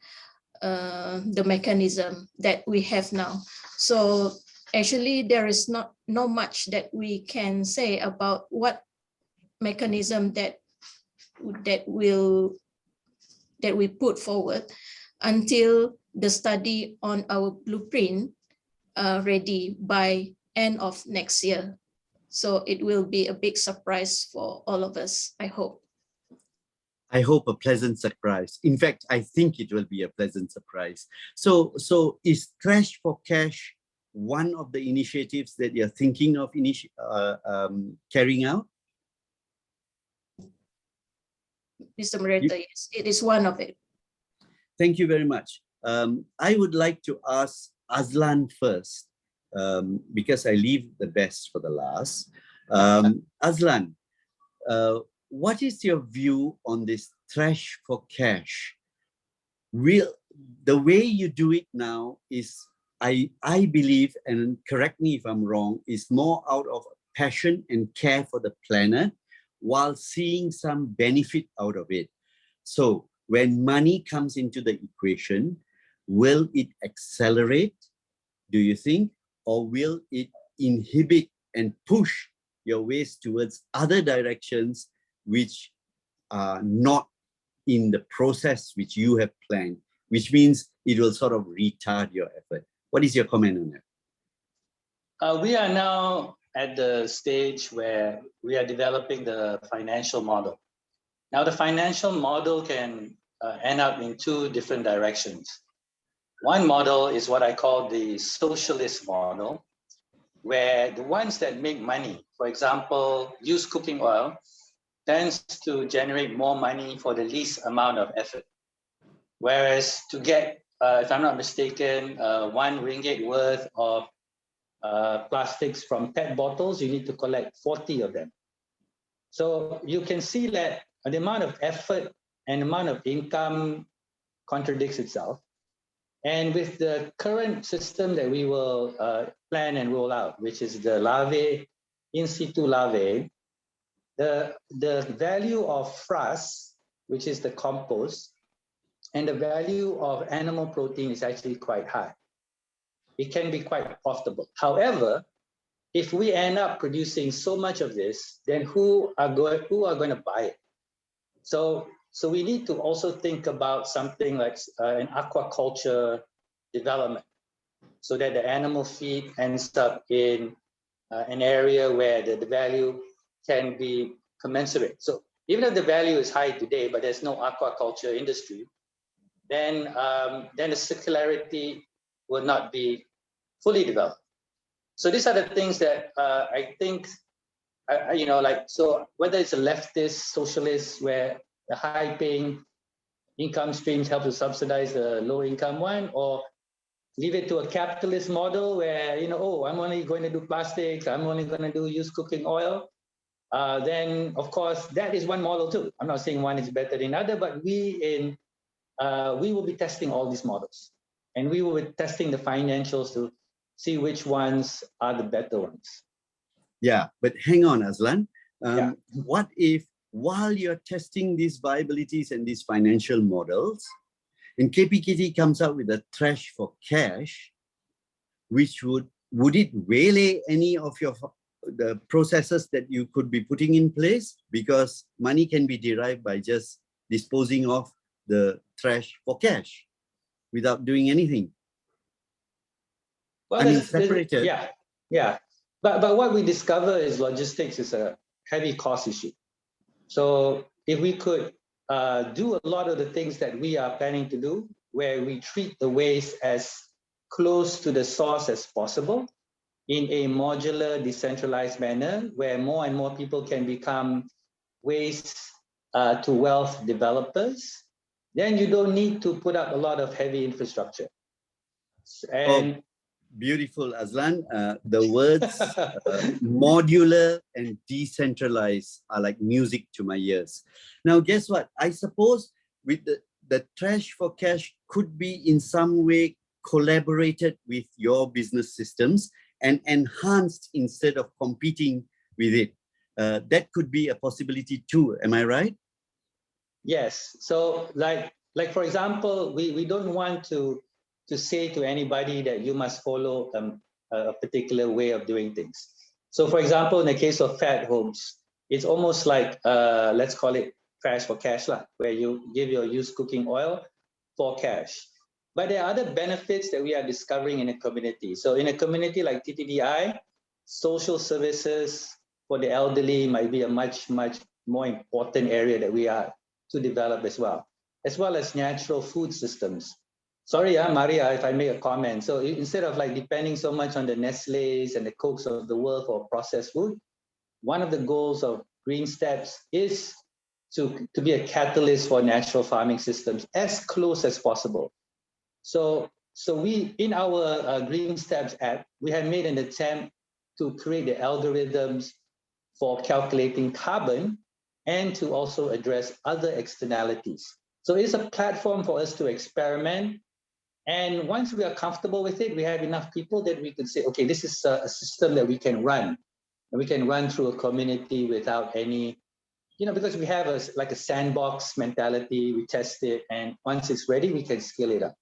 the mechanism that we have now. So actually there is not much that we can say about what mechanism that we put forward until the study on our blueprint ready by end of next year. So it will be a big surprise for all of us, I hope. I hope a pleasant surprise. In fact, I think it will be a pleasant surprise. So is Trash for Cash one of the initiatives that you're thinking of carrying out? Mr. Moderator, yes, it is one of it. Thank you very much. I would like to ask Azlan first, because I leave the best for the last. Azlan, what is your view on this Trash for Cash? The way you do it now is, I believe, and correct me if I'm wrong, is more out of passion and care for the planet while seeing some benefit out of it. So when money comes into the equation, will it accelerate, do you think, or will it inhibit and push your ways towards other directions which are not in the process which you have planned, which means it will sort of retard your effort? What is your comment on that? We are now at the stage where we are developing the financial model. Now, the financial model can end up in two different directions. One model is what I call the socialist model, where the ones that make money, for example, used cooking oil, tends to generate more money for the least amount of effort. Whereas to get, if I'm not mistaken, 1 ringgit worth of plastics from PET bottles, you need to collect 40 of them. So you can see that the amount of effort and amount of income contradicts itself. And with the current system that we will plan and roll out, which is the larvae, in situ larvae, the value of frass, which is the compost, and the value of animal protein is actually quite high. It can be quite profitable. However, if we end up producing so much of this, then who are going to buy it? So we need to also think about something like an aquaculture development, so that the animal feed ends up in an area where the value can be commensurate. So even if the value is high today, but there's no aquaculture industry, then the circularity will not be fully developed. So these are the things that I think, so whether it's a leftist, socialist, where the high-paying income streams help to subsidize the low-income one, or leave it to a capitalist model where, I'm only going to do plastics, I'm only going to do used cooking oil, then of course that is one model too. I'm not saying one is better than other, but we will be testing all these models, and we will be testing the financials to see which ones are the better ones. Yeah, but hang on, Azlan. What if, while you're testing these viabilities and these financial models, and KPKT comes out with a Trash for Cash, which would it waylay any of the processes that you could be putting in place? Because money can be derived by just disposing of the trash for cash without doing anything. Well, separated. Yeah. But what we discover is logistics is a heavy cost issue. So if we could do a lot of the things that we are planning to do, where we treat the waste as close to the source as possible in a modular, decentralized manner where more and more people can become waste to wealth developers, then you don't need to put up a lot of heavy infrastructure. And beautiful, Azlan. The words modular and decentralized are like music to my ears. Now, guess what? I suppose with the trash for cash could be in some way collaborated with your business systems and enhanced instead of competing with it. That could be a possibility too. Am I right? Yes. So like for example, we don't want to say to anybody that you must follow a particular way of doing things. So for example, in the case of fat homes, it's almost like, let's call it trash for cash, where you give your used cooking oil for cash. But there are other benefits that we are discovering in a community. So in a community like TTDI, social services for the elderly might be a much, much more important area that we are to develop as well as natural food systems. Sorry, MAREA, if I make a comment. So instead of like depending so much on the Nestle's and the Cokes of the world for processed food, one of the goals of Green Steps is to be a catalyst for natural farming systems as close as possible. So we, in our Green Steps app, we have made an attempt to create the algorithms for calculating carbon and to also address other externalities. So it's a platform for us to experiment. And once we are comfortable with it, we have enough people that we can say, okay, this is a system that we can run. And we can run through a community without any, because we have like a sandbox mentality, we test it, and once it's ready, we can scale it up.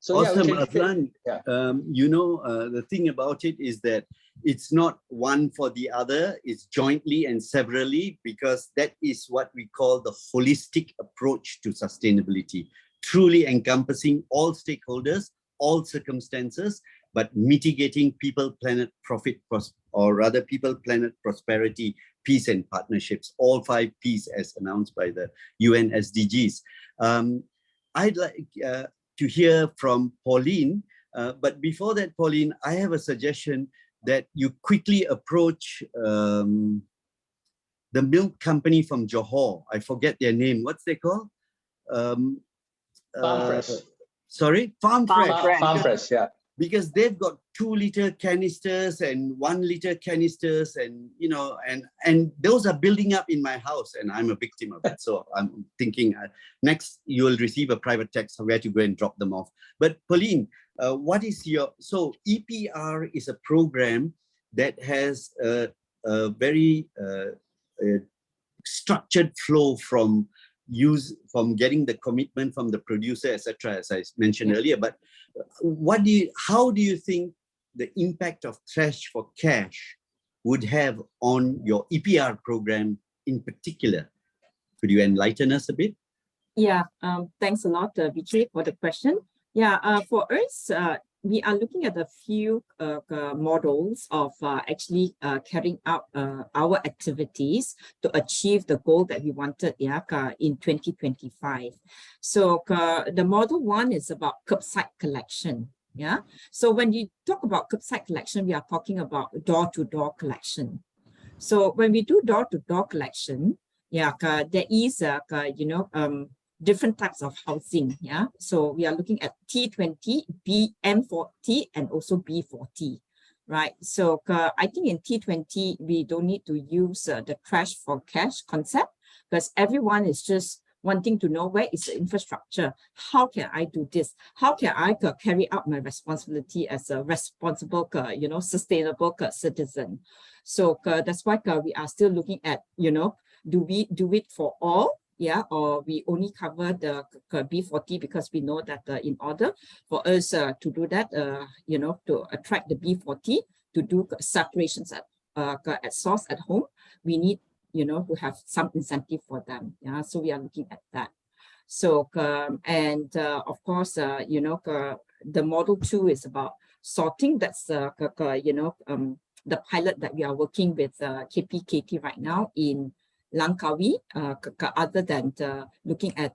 So awesome, yeah, Azlan. Yeah. The thing about it is that it's not one for the other, it's jointly and severally, because that is what we call the holistic approach to sustainability, truly encompassing all stakeholders, all circumstances, but mitigating people, planet, profit, people, planet, prosperity, peace and partnerships, all 5 Ps as announced by the UN SDGs. I'd like to hear from Pauline, but before that, Pauline, I have a suggestion that you quickly approach the milk company from Johor. I forget their name. What's they called? Farm Fresh. Sorry? Farm Fresh. Farm Fresh, yeah. Because they've got 2-liter canisters and 1-liter canisters, and and those are building up in my house, and I'm a victim of it. So I'm thinking next you will receive a private text where to go and drop them off. But Pauline, what is so EPR is a program that has a very structured flow from getting the commitment from the producer, etc., as I mentioned earlier. But how do you think the impact of trash for cash would have on your EPR program in particular? Could you enlighten us a bit? Yeah, thanks a lot, Vijay, for the question. Yeah, for us, we are looking at a few models of actually carrying out our activities to achieve the goal that we wanted in 2025. So the model 1 is about curbside collection. Yeah. So when you talk about curbside collection, we are talking about door-to-door collection. So when we do door-to-door collection, there is different types of housing. Yeah. So we are looking at T20, M40, and also B40. Right. So I think in T20, we don't need to use the trash for cash concept, because everyone is just wanting to know where is the infrastructure. How can I do this? How can I carry out my responsibility as a responsible, sustainable citizen? So that's why we are still looking at, do we do it for all? Yeah, or we only cover the B40 because we know that in order for us to do that, to attract the B40 to do separations at source at home, we need to have some incentive for them. Yeah, so we are looking at that. So of course, the model 2 is about sorting. That's the pilot that we are working with KPKT right now in Langkawi, other than looking at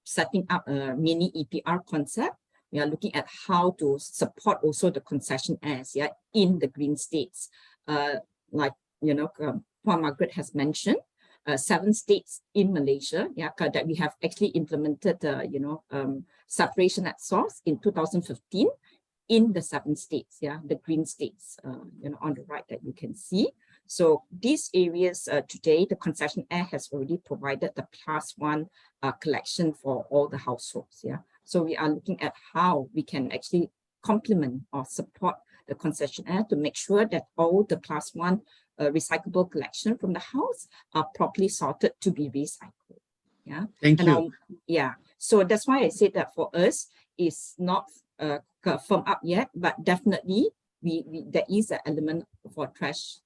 setting up a mini EPR concept. we are looking at how to support also the concessionaires, yeah, in the green states. Like, Puan Margaret has mentioned, 7 states in Malaysia, yeah, that we have actually implemented, separation at source in 2015 in the 7 states, yeah, the green states, on the right that you can see. So these areas today, the concessionaire has already provided the +1 collection for all the households, yeah. So we are looking at how we can actually complement or support the concessionaire to make sure that all the +1 recyclable collection from the house are properly sorted to be recycled. Yeah. Thank you. Yeah. So that's why I said that for us, it's not firm up yet, but definitely there is an element for trash,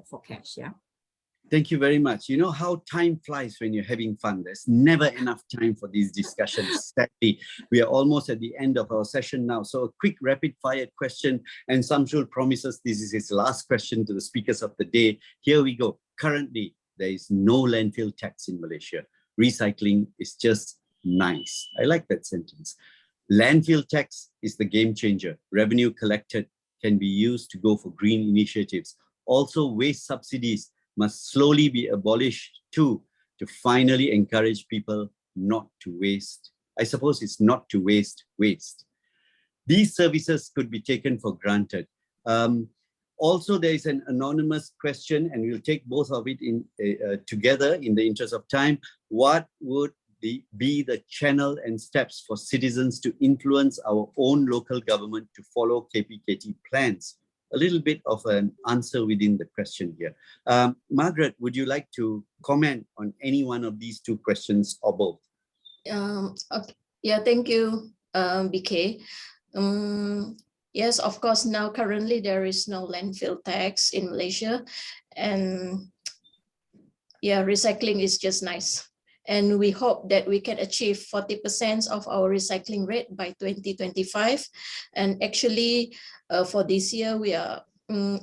for cash. Yeah. Thank you very much. You know how time flies when you're having fun. There's never enough time for these discussions. Sadly, we are almost at the end of our session now. So a quick rapid fire question, and Samsul promises this is his last question to the speakers of the day. Here we go. Currently, there is no landfill tax in Malaysia. Recycling is just nice. I like that sentence. Landfill tax is the game changer. Revenue collected can be used to go for green initiatives. Also, waste subsidies must slowly be abolished too, to finally encourage people not to waste. I suppose it's not to waste waste. These services could be taken for granted. Also, there is an anonymous question, and we'll take both of it in together in the interest of time. What would be the channel and steps for citizens to influence our own local government to follow KPKT plans? A little bit of an answer within the question here. Margaret, would you like to comment on any one of these 2 questions or both? Okay. Yeah, thank you, BK. Yes, of course, now currently there is no landfill tax in Malaysia. And yeah, recycling is just nice. And we hope that we can achieve 40% of our recycling rate by 2025. And actually, for this year, we are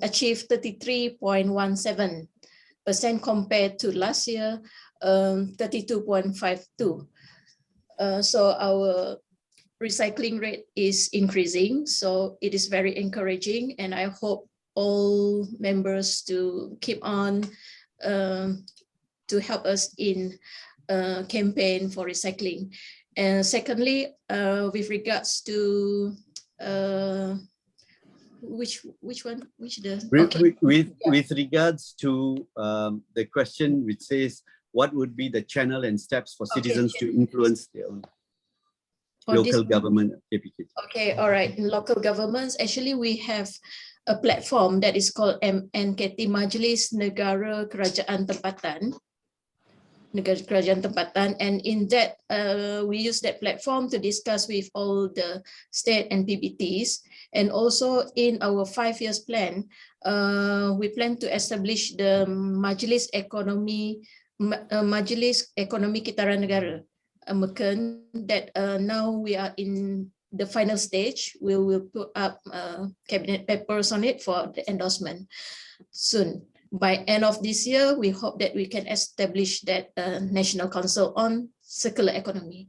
achieved 33.17% compared to last year, 32.52. So our recycling rate is increasing. So it is very encouraging. And I hope all members to keep on to help us in campaign for recycling. And secondly, with regards to with regards to the question which says what would be the channel and steps for citizens to influence their own local government KPKT? Okay, all right. In local governments, actually we have a platform that is called MNKT, Majlis Negara Kerajaan Tempatan. Kerajaan Tempatan, and in that we use that platform to discuss with all the state and PBTs, and also in our 5-year plan, we plan to establish the Majlis Ekonomi Kitaran Negara, that now we are in the final stage. We will put up cabinet papers on it for the endorsement soon. By end of this year, we hope that we can establish that National Council on Circular Economy.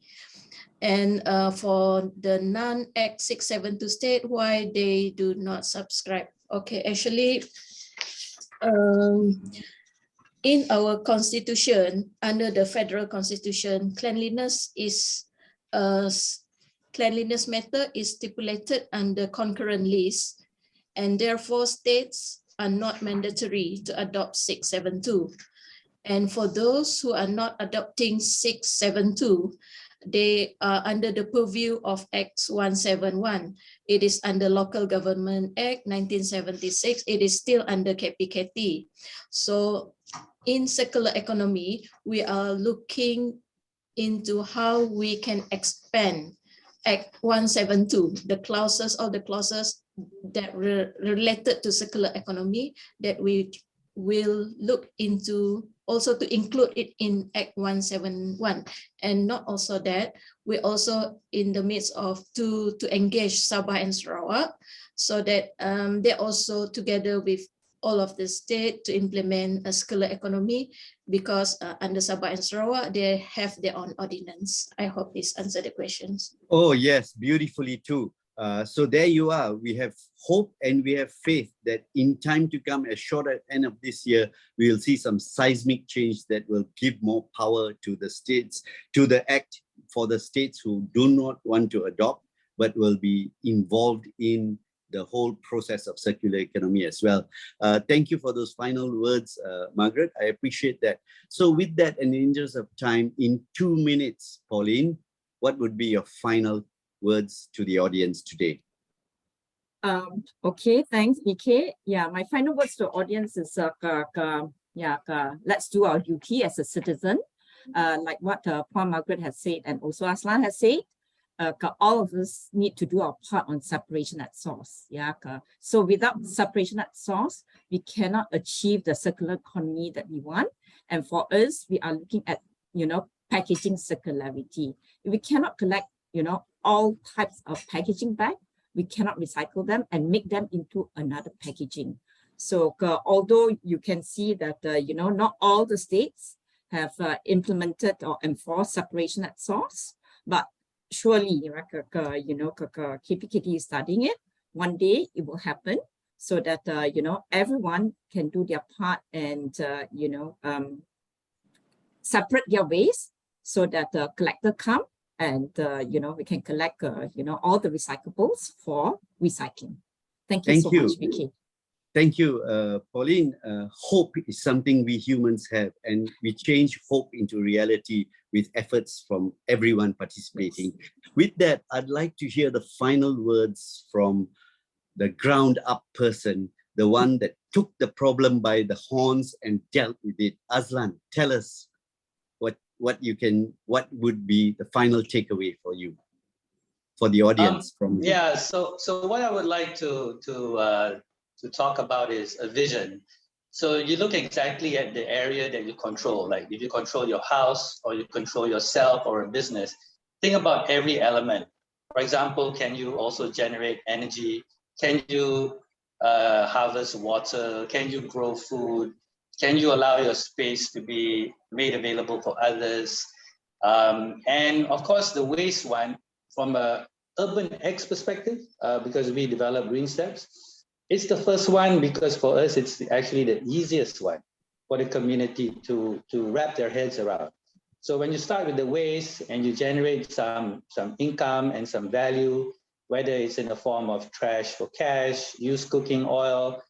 And for the non-Act 672 state, why they do not subscribe? Okay, actually, in our constitution, under the federal constitution, cleanliness matter is stipulated under concurrent list, and therefore states are not mandatory to adopt 672. And for those who are not adopting 672, they are under the purview of Act 171. It is under Local Government Act 1976. It is still under KPKT. So in circular economy, we are looking into how we can expand Act 172, the clauses, all the clauses that related to circular economy, that we will look into also to include it in Act 171. And not also that, we also in the midst of to engage Sabah and Sarawak, so that they also together with all of the state to implement a circular economy, because under Sabah and Sarawak, they have their own ordinance. I hope this answered the questions. Oh, yes, beautifully too. So there you are. We have hope and we have faith that in time to come, as short at the end of this year, we will see some seismic change that will give more power to the states, to the act for the states who do not want to adopt, but will be involved in the whole process of circular economy as well. Thank you for those final words, Margaret. I appreciate that. So with that, in the interest of time, in 2 minutes, Pauline, what would be your final words to the audience today? Okay, thanks, BK. Yeah, my final words to the audience is let's do our duty as a citizen. Like what Puan Margaret has said and also Azlan has said, all of us need to do our part on separation at source. Yeah, so without separation at source, we cannot achieve the circular economy that we want. And for us, we are looking at, packaging circularity. If we cannot collect, all types of packaging bag, we cannot recycle them and make them into another packaging. So although you can see that, not all the states have implemented or enforced separation at source, but surely, KPKT is studying it. One day it will happen so that, everyone can do their part and, separate their waste so that the collector come and, we can collect, all the recyclables for recycling. Thank you so much, Vicky. Thank you, Pauline. Hope is something we humans have, and we change hope into reality with efforts from everyone participating. Yes. With that, I'd like to hear the final words from the ground up person, the one that took the problem by the horns and dealt with it. Azlan, tell us what would be the final takeaway for you, for the audience. So what I would like to talk about is a vision. So you look exactly at the area that you control, like if you control your house or you control yourself or a business, think about every element. For example, can you also generate energy? Can you harvest water? Can you grow food? Can you allow your space to be made available for others? And of course, the waste one, from a urban X perspective, because we develop green steps, it's the first one because for us, it's actually the easiest one for the community to wrap their heads around. So when you start with the waste and you generate some income and some value, whether it's in the form of trash for cash, used cooking oil,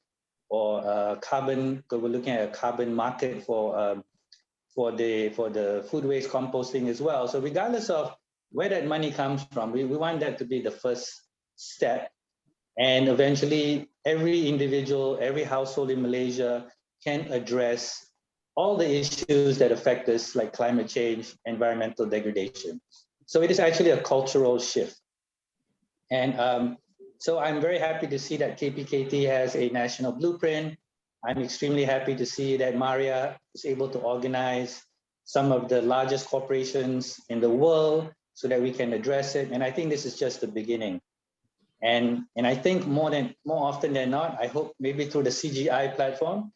or carbon, because we're looking at a carbon market for the food waste composting as well. So regardless of where that money comes from, we want that to be the first step. And eventually, every individual, every household in Malaysia can address all the issues that affect us, like climate change, environmental degradation. So it is actually a cultural shift. And so I'm very happy to see that KPKT has a national blueprint. I'm extremely happy to see that MAREA is able to organize some of the largest corporations in the world so that we can address it. And I think this is just the beginning. And I think more often than not, I hope maybe through the CGI platform,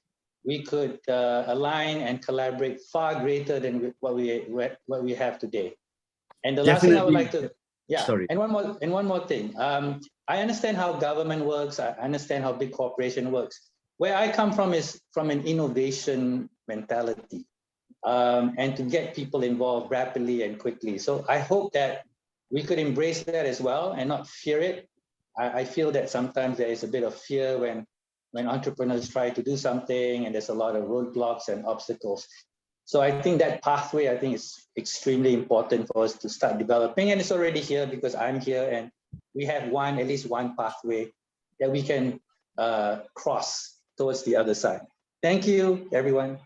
we could align and collaborate far greater than what we have today. And the last thing I would like to, and one more thing. I understand how government works. I understand how big corporation works. Where I come from is from an innovation mentality, and to get people involved rapidly and quickly. So I hope that we could embrace that as well and not fear it. I feel that sometimes there is a bit of fear when entrepreneurs try to do something and there's a lot of roadblocks and obstacles. So I think that pathway, is extremely important for us to start developing. And it's already here because I'm here and we have at least one pathway that we can cross towards the other side. Thank you, everyone.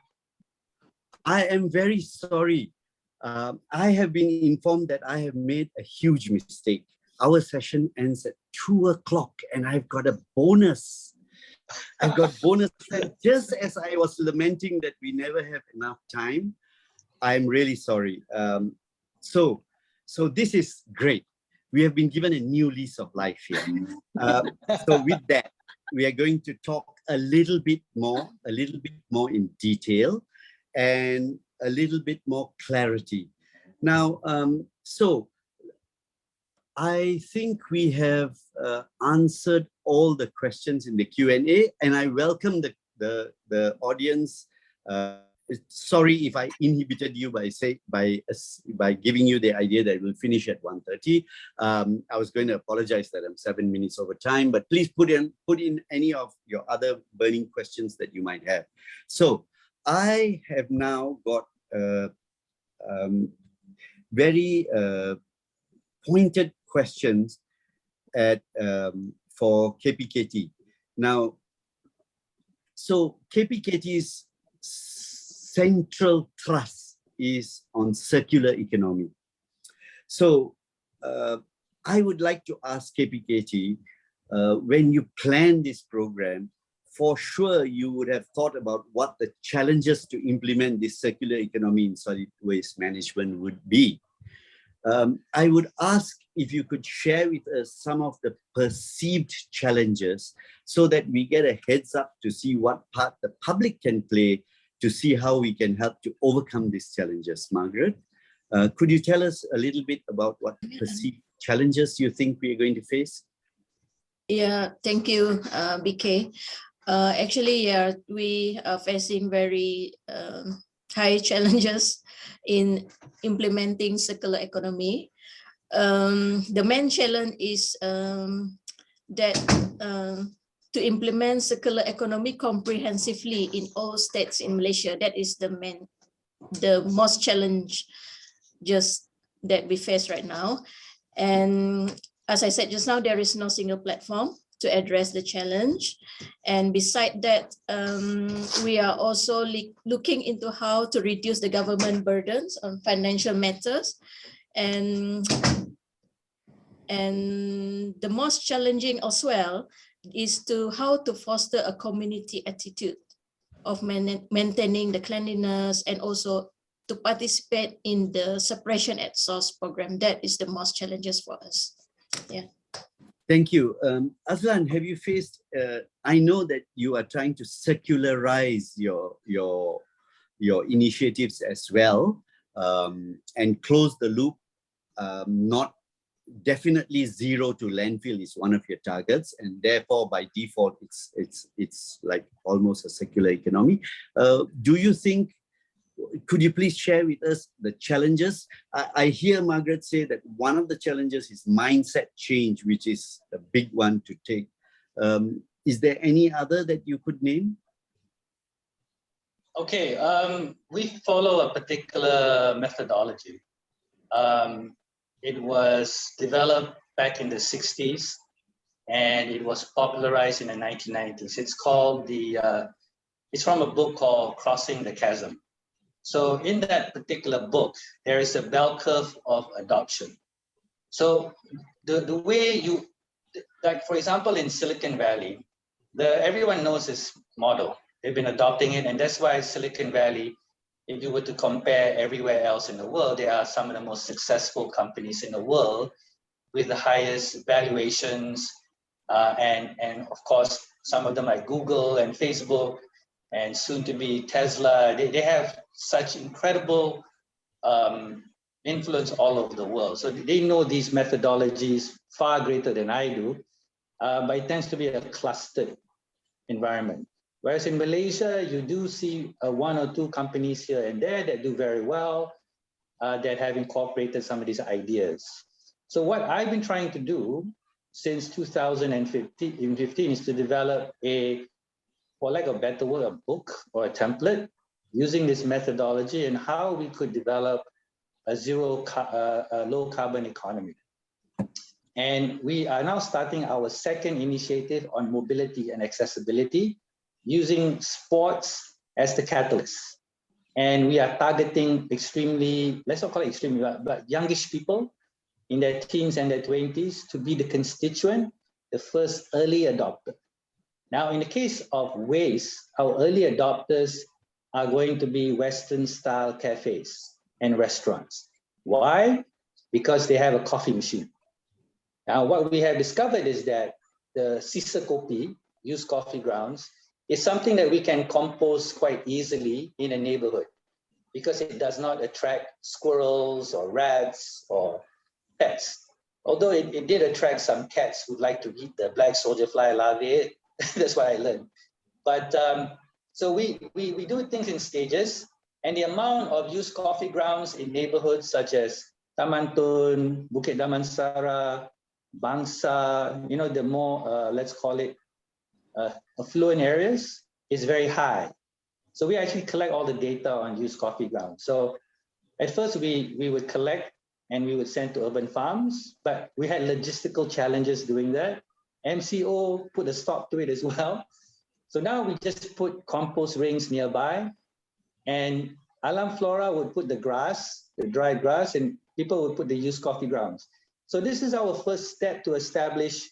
I am very sorry. I have been informed that I have made a huge mistake. Our session ends at 2 o'clock and I've got a bonus. I've got bonus. Just as I was lamenting that we never have enough time, I'm really sorry. So this is great. We have been given a new lease of life here. So with that, we are going to talk a little bit more in detail and a little bit more clarity. Now, so I think we have answered all the questions in the Q&A, and I welcome the audience. Sorry if I inhibited you by giving you the idea that we'll finish at 1:30. I was going to apologize that I'm 7 minutes over time, but please put in any of your other burning questions that you might have. So I have now got very pointed questions for KPKT. Now, so KPKT's central thrust is on circular economy. So I would like to ask KPKT, when you plan this program, for sure you would have thought about what the challenges to implement this circular economy in solid waste management would be. I would ask if you could share with us some of the perceived challenges so that we get a heads up to see what part the public can play to see how we can help to overcome these challenges. Margaret, could you tell us a little bit about what perceived challenges you think we are going to face? Yeah, thank you, BK. Actually, yeah, we are facing very high challenges in implementing circular economy. The main challenge is that to implement circular economy comprehensively in all states in Malaysia. That is the most challenge just that we face right now. And as I said just now, there is no single platform to address the challenge. And beside that, we are also looking into how to reduce the government burdens on financial matters. And the most challenging as well is how to foster a community attitude of maintaining the cleanliness and also to participate in the separation at source program. That is the most challenges for us. Yeah. Thank you. Azlan, have you faced, I know that you are trying to circularize your initiatives as well, and close the loop. Not definitely zero to landfill is one of your targets, and therefore by default it's like almost a circular economy. Do you think, could you please share with us the challenges? I hear Margaret say that one of the challenges is mindset change, which is a big one to take. Is there any other that you could name? Okay, we follow a particular methodology. It was developed back in the 60s and it was popularized in the 1990s. It's called it's from a book called Crossing the Chasm. So in that particular book, there is a bell curve of adoption. So the way like for example, in Silicon Valley, everyone knows this model. They've been adopting it, and that's why Silicon Valley, if you were to compare everywhere else in the world, they are some of the most successful companies in the world with the highest valuations. And of course, some of them like Google and Facebook and soon to be Tesla, they have such incredible influence all over the world. So they know these methodologies far greater than I do, but it tends to be a clustered environment. Whereas in Malaysia, you do see one or two companies here and there that do very well, that have incorporated some of these ideas. So what I've been trying to do since 2015 is to develop for lack of a better word, a book or a template using this methodology and how we could develop a low carbon economy. And we are now starting our second initiative on mobility and accessibility using sports as the catalyst. And we are targeting extremely, let's not call it extremely, but youngish people in their teens and their 20s to be the constituent, the first early adopter. Now, in the case of waste, our early adopters are going to be Western-style cafes and restaurants. Why? Because they have a coffee machine. Now, what we have discovered is that the sisa kopi, used coffee grounds, is something that we can compose quite easily in a neighborhood because it does not attract squirrels or rats or pets. Although it did attract some cats who'd like to eat the black soldier fly larvae. That's what I learned. But so we do things in stages, and the amount of used coffee grounds in neighborhoods such as Taman Tun, Bukit Damansara, Bangsa, you know, the more, let's call it affluent areas is very high. So we actually collect all the data on used coffee grounds. So at first we would collect and we would send to urban farms, but we had logistical challenges doing that. MCO put a stop to it as well. So now we just put compost rings nearby, and Alam Flora would put the grass, the dry grass, and people would put the used coffee grounds. So this is our first step to establish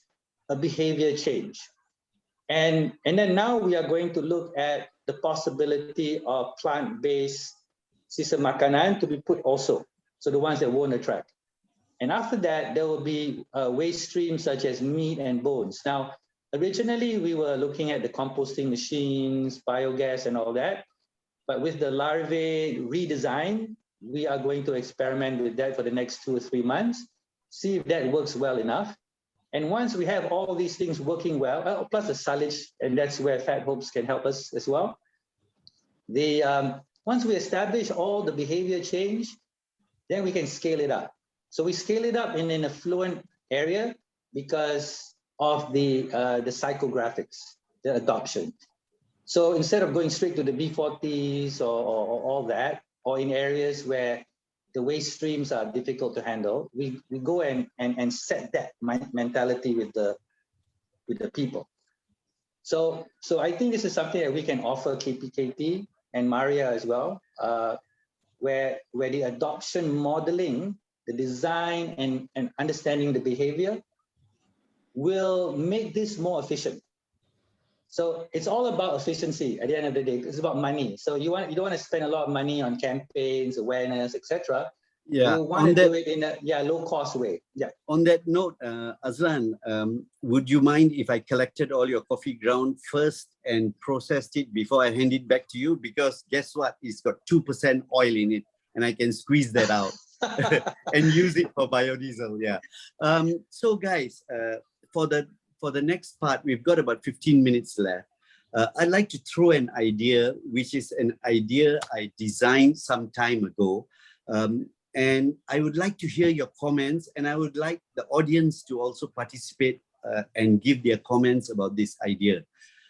a behavior change. And then now we are going to look at the possibility of plant-based sistem makanan to be put also. So the ones that won't attract. And after that, there will be waste streams such as meat and bones. Now, originally we were looking at the composting machines, biogas and all that. But with the larvae redesign, we are going to experiment with that for the next 2 or 3 months, see if that works well enough. And once we have all these things working well, plus the silage, and that's where Fat Hopes can help us as well. Once we establish all the behavior change, then we can scale it up. So we scale it up in an affluent area because of the psychographics, the adoption. So instead of going straight to the B40s or all that, or in areas where the waste streams are difficult to handle, we go and set that mentality with the people. So I think this is something that we can offer KPKT and MAREA as well, where the adoption modeling, the design and understanding the behavior will make this more efficient. So it's all about efficiency at the end of the day. It's about money. So you don't want to spend a lot of money on campaigns, awareness, etc. Yeah, you want to do it in a low cost way. Yeah. On that note, Azlan, would you mind if I collected all your coffee ground first and processed it before I hand it back to you? Because guess what? It's got 2% oil in it, and I can squeeze that out and use it for biodiesel. Yeah. So guys, for the next part, we've got about 15 minutes left. I'd like to throw an idea, which is an idea I designed some time ago. And I would like to hear your comments, and I would like the audience to also participate and give their comments about this idea.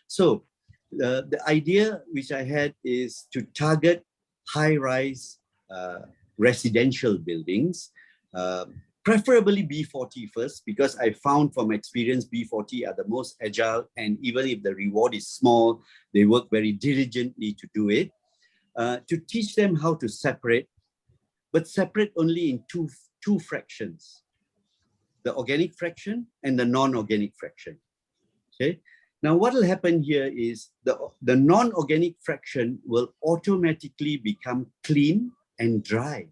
So the idea which I had is to target high-rise residential buildings, preferably B40 first, because I found from experience B40 are the most agile, and even if the reward is small, they work very diligently to do it, to teach them how to separate, but separate only in two fractions, the organic fraction and the non-organic fraction. Okay. Now what will happen here is the non-organic fraction will automatically become clean and dry.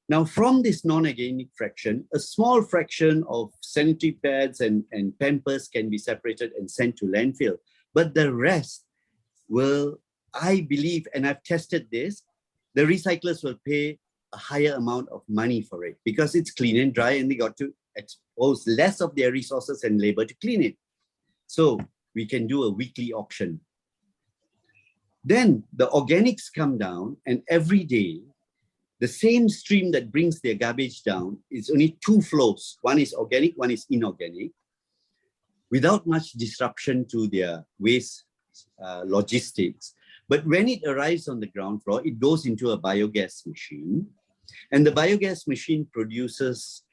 Now from this non-organic fraction, a small fraction of sanitary pads and Pampers can be separated and sent to landfill. But the rest will, I believe, and I've tested this, the recyclers will pay a higher amount of money for it because it's clean and dry, and they got to expose less of their resources and labor to clean it. So we can do a weekly auction. Then the organics come down, and every day, the same stream that brings their garbage down is only 2 flows. One is organic, one is inorganic, without much disruption to their waste logistics. But when it arrives on the ground floor, it goes into a biogas machine, and the biogas machine produces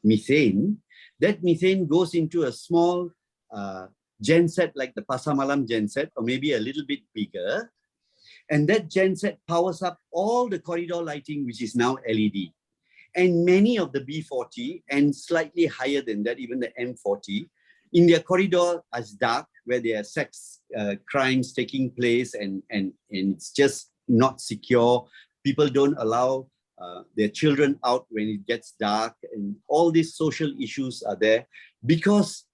methane. That methane goes into a small genset like the Pasar Malam genset, or maybe a little bit bigger. And that genset powers up all the corridor lighting, which is now LED. And many of the B40, and slightly higher than that, even the M40, in their corridor as dark, where there are sex crimes taking place, and it's just not secure. People don't allow their children out when it gets dark, and all these social issues are there because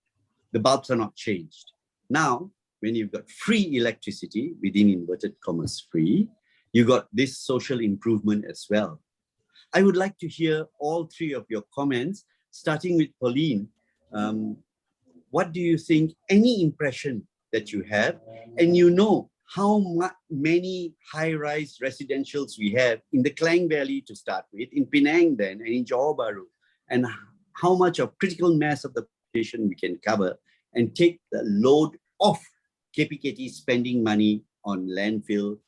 the bulbs are not changed. Now, when you've got free electricity, within inverted commas free, you got this social improvement as well. I would like to hear all three of your comments, starting with Pauline. What do you think, any impression that you have, and you know how many high-rise residentials we have in the Klang Valley to start with, in Penang then, and in Johor Bahru, and how much of critical mass of the population we can cover and take the load off KPKT spending money on landfill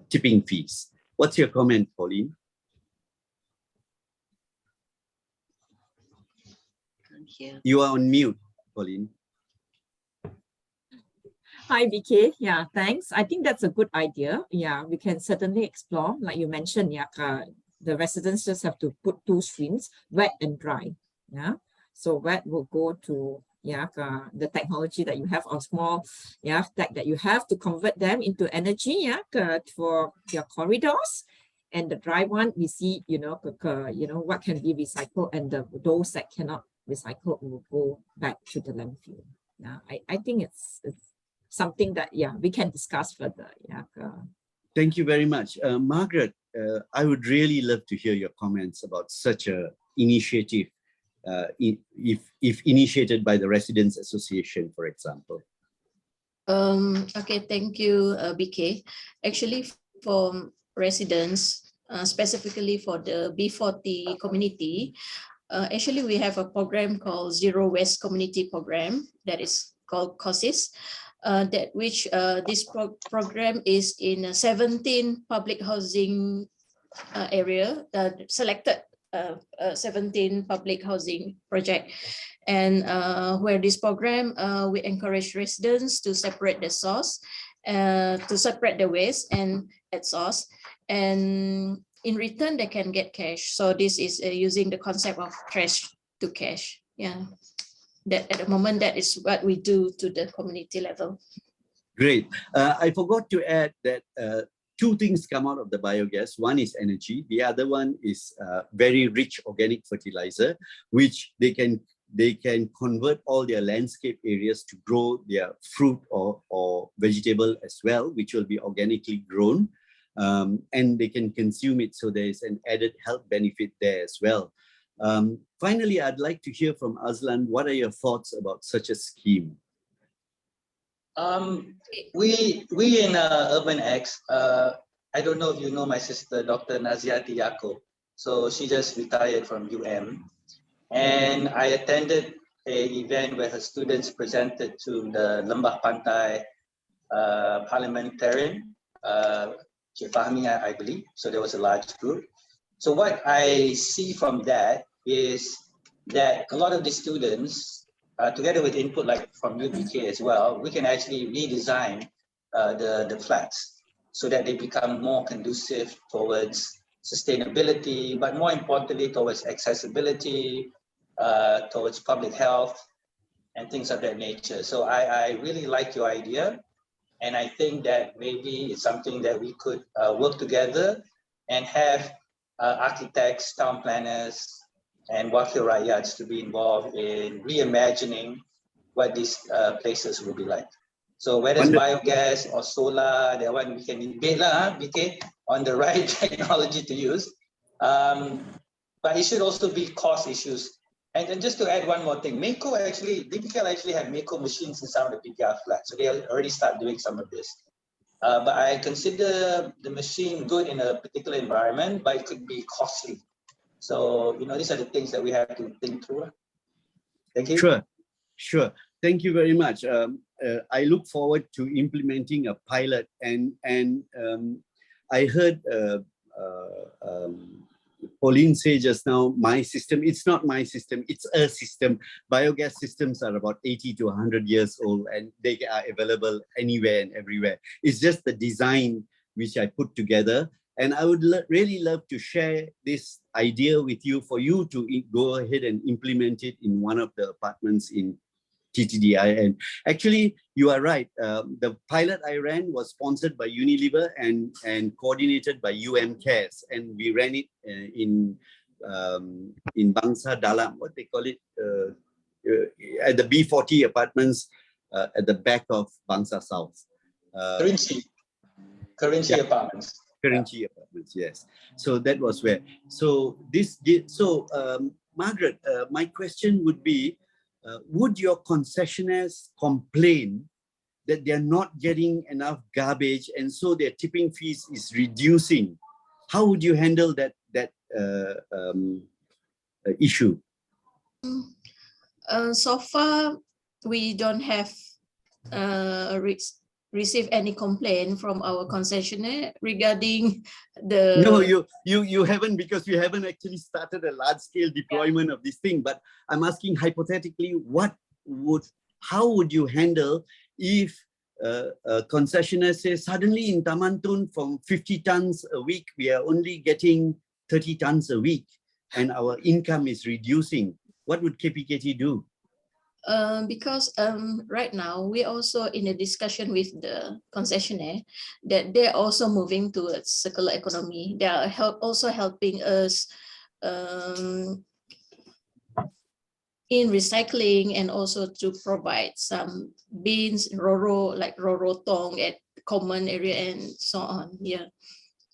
tipping fees. What's your comment, Pauline? You are on mute, Pauline. Hi, BK. Yeah, thanks. I think that's a good idea. Yeah, we can certainly explore. Like you mentioned, yeah, the residents just have to put two streams, wet and dry. Yeah, so wet will go to the technology that you have, or small tech that you have to convert them into energy for your corridors. And the dry one, we see what can be recycled, and those that cannot recycle will go back to the landfill. Yeah, I think it's something that we can discuss further. Thank you very much, Margaret. I would really love to hear your comments about such a initiative, if initiated by the Residents Association, for example. Okay, thank you, BK. Actually, for residents, specifically for the B40 community, actually we have a program called Zero Waste Community Program that is called COSIS. This program is in 17 public housing area, selected 17 public housing project, and where this program we encourage residents to separate the source, to separate the waste and at source, and in return they can get cash. So this is using the concept of trash to cash. Yeah. That at the moment, that is what we do to the community level. Great. I forgot to add that two things come out of the biogas. One is energy. The other one is very rich organic fertilizer, which they can convert all their landscape areas to grow their fruit or vegetable as well, which will be organically grown, and they can consume it. So there is an added health benefit there as well. Finally, I'd like to hear from Azlan. What are your thoughts about such a scheme? We in Urban X, I don't know if you know my sister, Dr. Yaacob. So she just retired from and I attended an event where her students presented to the Lembah Pantai parliamentarian, Cik Fahmi, I believe. So there was a large group. So what I see from that is that a lot of the students, together with input like from UBK as well, we can actually redesign the flats so that they become more conducive towards sustainability, but more importantly towards accessibility, towards public health and things of that nature. So I really like your idea, and I think that maybe it's something that we could work together and have architects, town planners, and Wakil Rakyats to be involved in reimagining what these places will be like. So whether it's biogas or solar, that one we can debate BK, on the right technology to use. But it should also be cost issues. And just to add one more thing, DPKL actually have Mako machines in some of the PPR flats. So they already start doing some of this. But I consider the machine good in a particular environment, but it could be costly. So, these are the things that we have to think through. Thank you. Sure. Thank you very much. I look forward to implementing a pilot, and I heard Pauline say just now, my system. It's not my system, it's a system. Biogas systems are about 80 to 100 years old, and they are available anywhere and everywhere. It's just the design which I put together. And I would really love to share this idea with you, for you to go ahead and implement it in one of the apartments in TTDI. And actually, you are right. The pilot I ran was sponsored by Unilever and coordinated by Cares. And we ran it in Bangsa Dalam, what they call it, at the B40 apartments at the back of Bangsa South. Currency apartments. Currency apartments, yes. So that was where. So Margaret, my question would be, would your concessionaires complain that they're not getting enough garbage and so their tipping fees is reducing? How would you handle that issue? So far, we don't have received any complaint from our concessionaire regarding the... No, you haven't, because we haven't actually started a large-scale deployment of this thing. But I'm asking hypothetically, how would you handle if a concessionaire says suddenly in Taman Tun from 50 tons a week, we are only getting 30 tons a week and our income is reducing? What would KPKT do? Because right now we're also in a discussion with the concessionaire that they're also moving towards circular economy. They are also helping us in recycling and also to provide some bins, like Roro Tong at common area and so on. Yeah.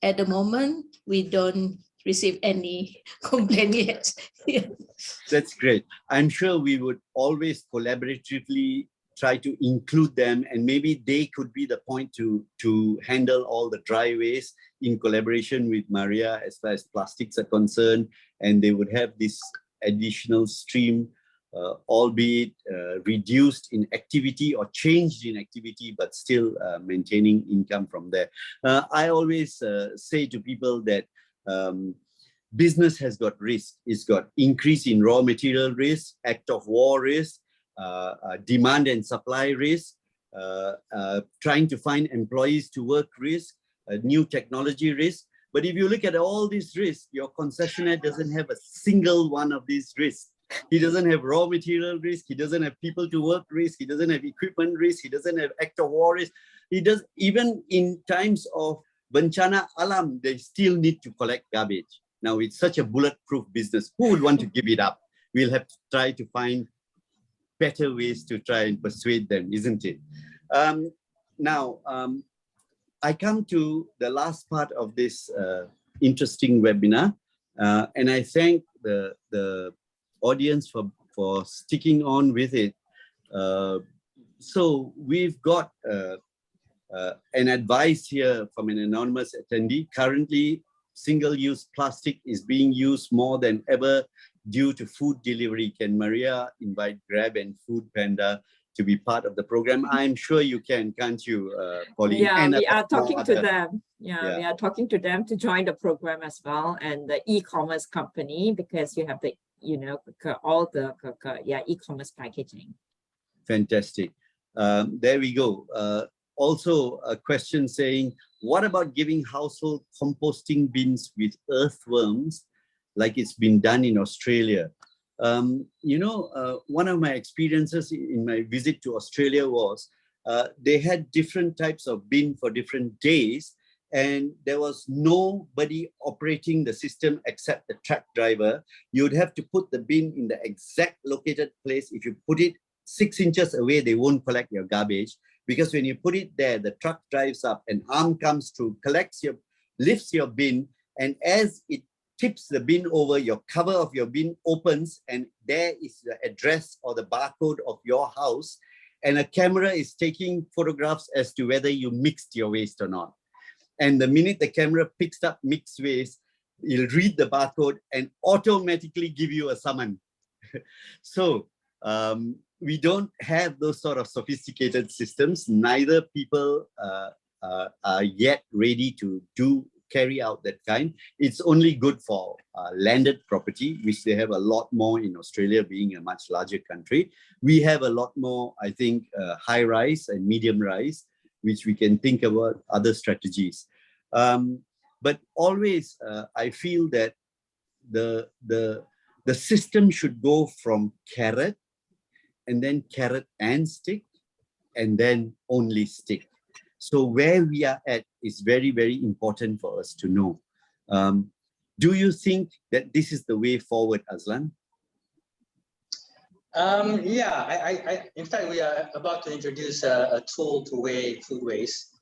At the moment, we don't receive any complaint yet. Yeah. That's great. I'm sure we would always collaboratively try to include them, and maybe they could be the point to handle all the dry waste in collaboration with MAREA as far as plastics are concerned, and they would have this additional stream, albeit reduced in activity or changed in activity, but still maintaining income from there. I always say to people that business has got risk. It's got increase in raw material risk, act of war risk, demand and supply risk, trying to find employees to work risk, new technology risk. But if you look at all these risks, your concessionaire doesn't have a single one of these risks. He doesn't have raw material risk. He doesn't have people to work risk. He doesn't have equipment risk. He doesn't have act of war risk. He does, even in times of bencana alam, they still need to collect garbage. Now it's such a bulletproof business. Who would want to give it up? We'll have to try to find better ways to try and persuade them, isn't it? Now, I come to the last part of this interesting webinar, and I thank the audience for sticking on with it. So we've got an advice here from an anonymous attendee. Currently, single-use plastic is being used more than ever due to food delivery. Can MAREA invite Grab and Food Panda to be part of the program? I'm sure you can, can't you, Pauline? Yeah, and we are talking to them. Yeah, we are talking to them to join the program as well, and the e-commerce company, because you have the, all the e-commerce packaging. Fantastic. There we go. Also a question saying, what about giving household composting bins with earthworms like it's been done in Australia? One of my experiences in my visit to Australia was they had different types of bin for different days, and there was nobody operating the system except the truck driver. You'd have to put the bin in the exact located place. If you put it 6 inches away, they won't collect your garbage, because when you put it there, the truck drives up, an arm comes through, lifts your bin, and as it tips the bin over, your cover of your bin opens, and there is the address or the barcode of your house, and a camera is taking photographs as to whether you mixed your waste or not. And the minute the camera picks up mixed waste, it'll read the barcode and automatically give you a summon. So we don't have those sort of sophisticated systems. Neither people are yet ready to carry out that kind. It's only good for landed property, which they have a lot more in Australia, being a much larger country. We have a lot more, I think, high rise and medium rise, which we can think about other strategies. But always, I feel that the system should go from carrot, and then carrot and stick, and then only stick. So where we are at is very, very important for us to know. Do you think that this is the way forward, Azlan? In fact, we are about to introduce a tool to weigh food waste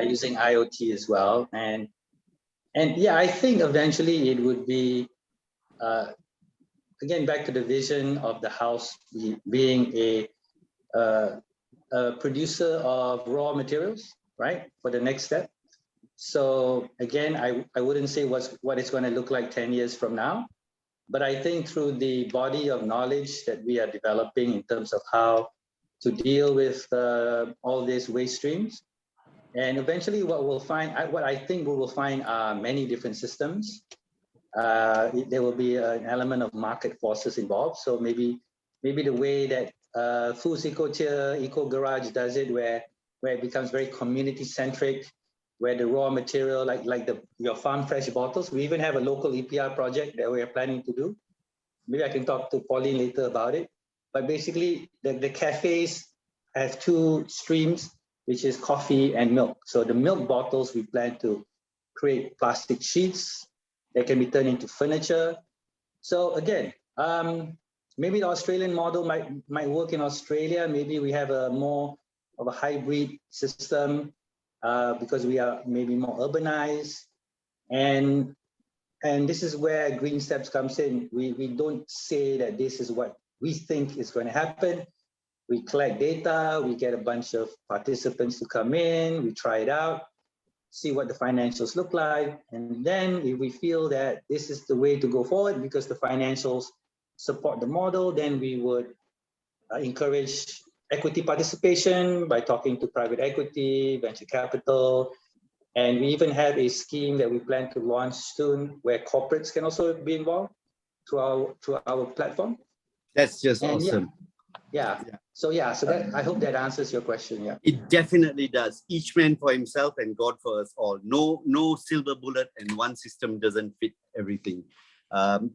using IoT as well. And yeah, I think eventually it would be, again, back to the vision of the house being a producer of raw materials, right, for the next step. So again, I wouldn't say what it's going to look like 10 years from now, but I think through the body of knowledge that we are developing in terms of how to deal with all these waste streams, and eventually what I think we will find are many different systems. There will be an element of market forces involved. So maybe the way that Food Eco-Tier, Eco Garage does it, where it becomes very community centric, where the raw material, like your farm fresh bottles, we even have a local EPR project that we are planning to do. Maybe I can talk to Pauline later about it. But basically, the cafes have two streams, which is coffee and milk. So the milk bottles, we plan to create plastic sheets that can be turned into furniture. So again, maybe the Australian model might work in Australia. Maybe we have a more of a hybrid system because we are maybe more urbanized. And this is where Green Steps comes in. We don't say that this is what we think is going to happen. We collect data, we get a bunch of participants to come in, we try it out, see what the financials look like. And then if we feel that this is the way to go forward because the financials support the model, then we would encourage equity participation by talking to private equity, venture capital. And we even have a scheme that we plan to launch soon where corporates can also be involved through our platform. That's just awesome. Yeah. So that, I hope that answers your question. Yeah. It definitely does. Each man for himself and God for us all. No silver bullet, and one system doesn't fit everything.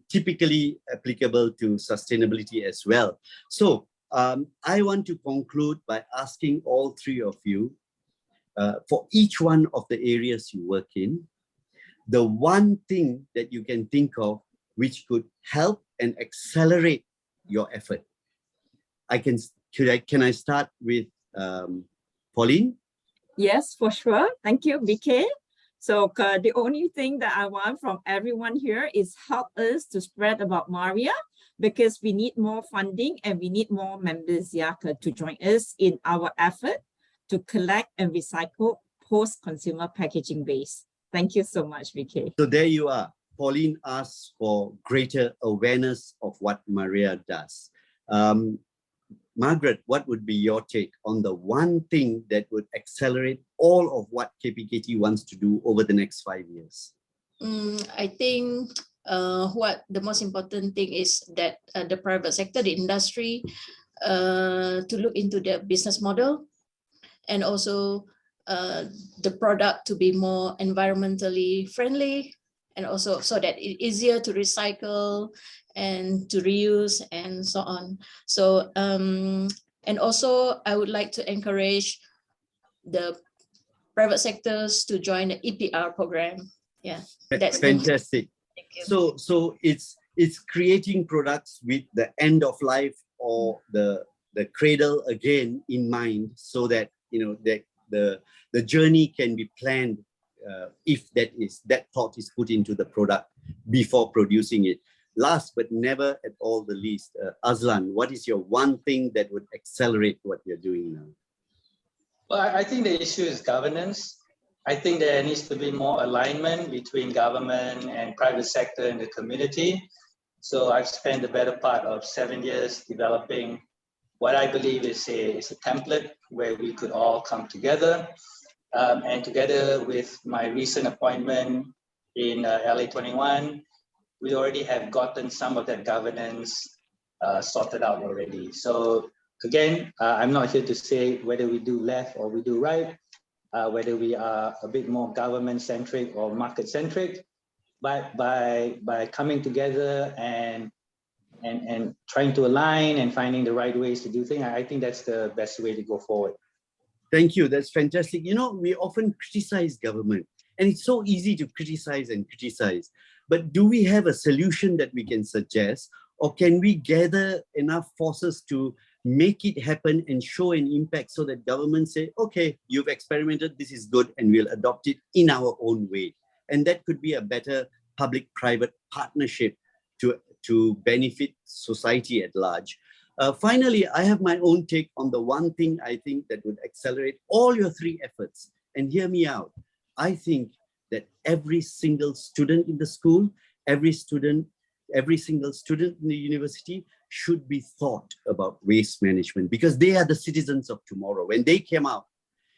Typically applicable to sustainability as well. So I want to conclude by asking all three of you, for each one of the areas you work in, the one thing that you can think of which could help and accelerate your effort. Can I start with Pauline? Yes, for sure. Thank you, BK. So the only thing that I want from everyone here is help us to spread about MAREA, because we need more funding and we need more members to join us in our effort to collect and recycle post-consumer packaging waste. Thank you so much, BK. So there you are. Pauline asks for greater awareness of what MAREA does. Margaret, what would be your take on the one thing that would accelerate all of what KPKT wants to do over the next 5 years? I think what the most important thing is that the private sector, the industry, to look into the business model, and also the product to be more environmentally friendly, and also so that it's easier to recycle and to reuse and so on. So and also I would like to encourage the private sectors to join the EPR program. Yeah, that's fantastic. So it's creating products with the end of life or the cradle again in mind, so that the journey can be planned if that thought is put into the product before producing it. Last but never at all the least, Azlan, what is your one thing that would accelerate what you're doing now? Well, I think the issue is governance. I think there needs to be more alignment between government and private sector in the community. So I've spent the better part of 7 years developing what I believe is a template where we could all come together. And together with my recent appointment in LA21, we already have gotten some of that governance sorted out already. So again, I'm not here to say whether we do left or we do right, whether we are a bit more government-centric or market-centric, but by coming together and trying to align and finding the right ways to do things, I think that's the best way to go forward. Thank you. That's fantastic. We often criticize government, and it's so easy to criticize and criticize. But do we have a solution that we can suggest, Or can we gather enough forces to make it happen and show an impact so that governments say, okay, you've experimented, this is good, and we'll adopt it in our own way. And that could be a better public-private partnership to benefit society at large. Finally, I have my own take on the one thing I think that would accelerate all your three efforts. And hear me out. I think that every single student in the school, every single student in the university should be thought about waste management, because they are the citizens of tomorrow. When they came out,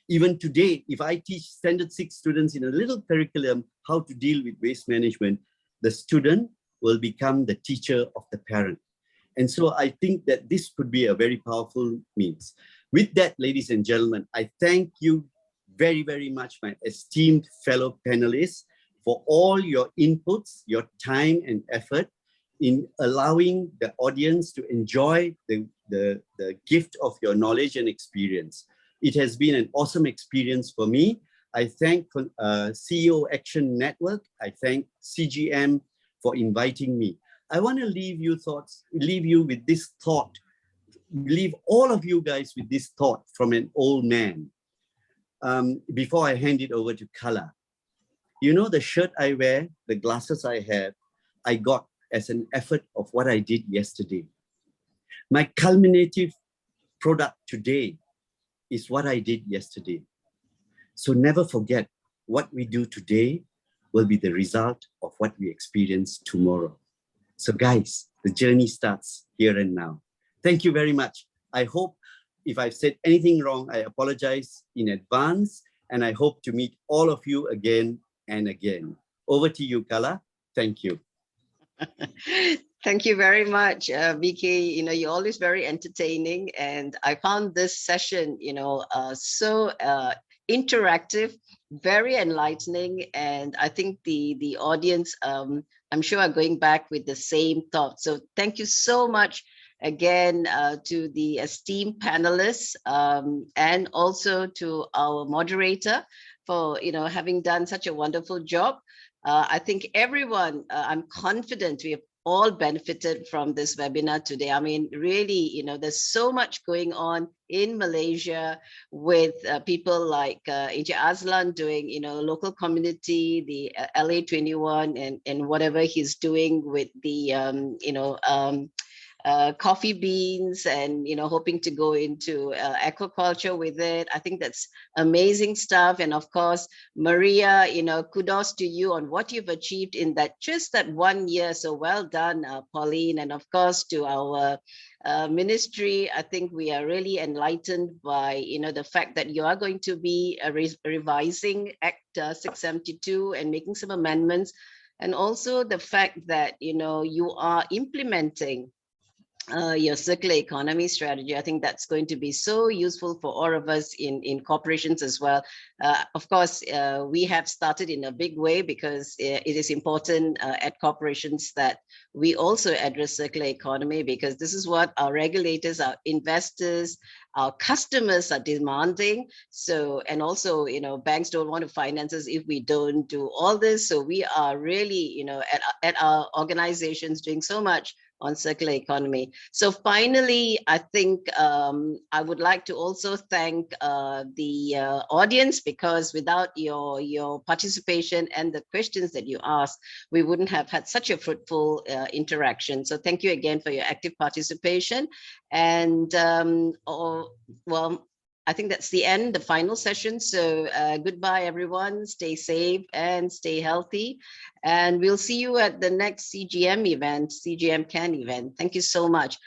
even today, if I teach standard 6 students in a little curriculum how to deal with waste management, the student will become the teacher of the parent. And so I think that this could be a very powerful means. With that, ladies and gentlemen, I thank you very, very much, my esteemed fellow panelists, for all your inputs, your time and effort in allowing the audience to enjoy the gift of your knowledge and experience. It has been an awesome experience for me. I thank CEO Action Network. I thank CGM for inviting me. I want to leave you with this thought, leave all of you guys with this thought from an old man. Before I hand it over to Kala. You know, the shirt I wear, the glasses I have, I got as an effort of what I did yesterday. My culminative product today is what I did yesterday. So never forget, what we do today will be the result of what we experience tomorrow. So guys, the journey starts here and now. Thank you very much. I hope if I've said anything wrong, I apologize in advance, and I hope to meet all of you again and again. Over to you, Kala. Thank you. Thank you very much, BK. You know, you're always very entertaining, and I found this session, so interactive, very enlightening, and I think the audience, I'm sure, are going back with the same thought. So thank you so much again to the esteemed panelists, and also to our moderator for having done such a wonderful job. I think everyone, I'm confident we have all benefited from this webinar today. I mean, really, there's so much going on in Malaysia with people like AJ Azlan doing, local community, the LA21, and whatever he's doing with the, coffee beans, and hoping to go into aquaculture with it. I think that's amazing stuff. And of course, MAREA, kudos to you on what you've achieved in just that 1 year. So well done, Pauline. And of course, to our ministry, I think we are really enlightened by the fact that you are going to be revising Act 672 and making some amendments, and also the fact that you are implementing your circular economy strategy. I think that's going to be so useful for all of us in corporations as well. Of course, we have started in a big way because it is important at corporations that we also address circular economy, because this is what our regulators, our investors, our customers are demanding. So, and also, banks don't want to finance us if we don't do all this. So we are really, at our organizations doing so much on circular economy. So finally, I think I would like to also thank the audience, because without your participation and the questions that you asked, we wouldn't have had such a fruitful interaction. So thank you again for your active participation. And well, I think that's the end, the final session. So goodbye, everyone. Stay safe and stay healthy. And we'll see you at the next CGM event, CGM Can event. Thank you so much.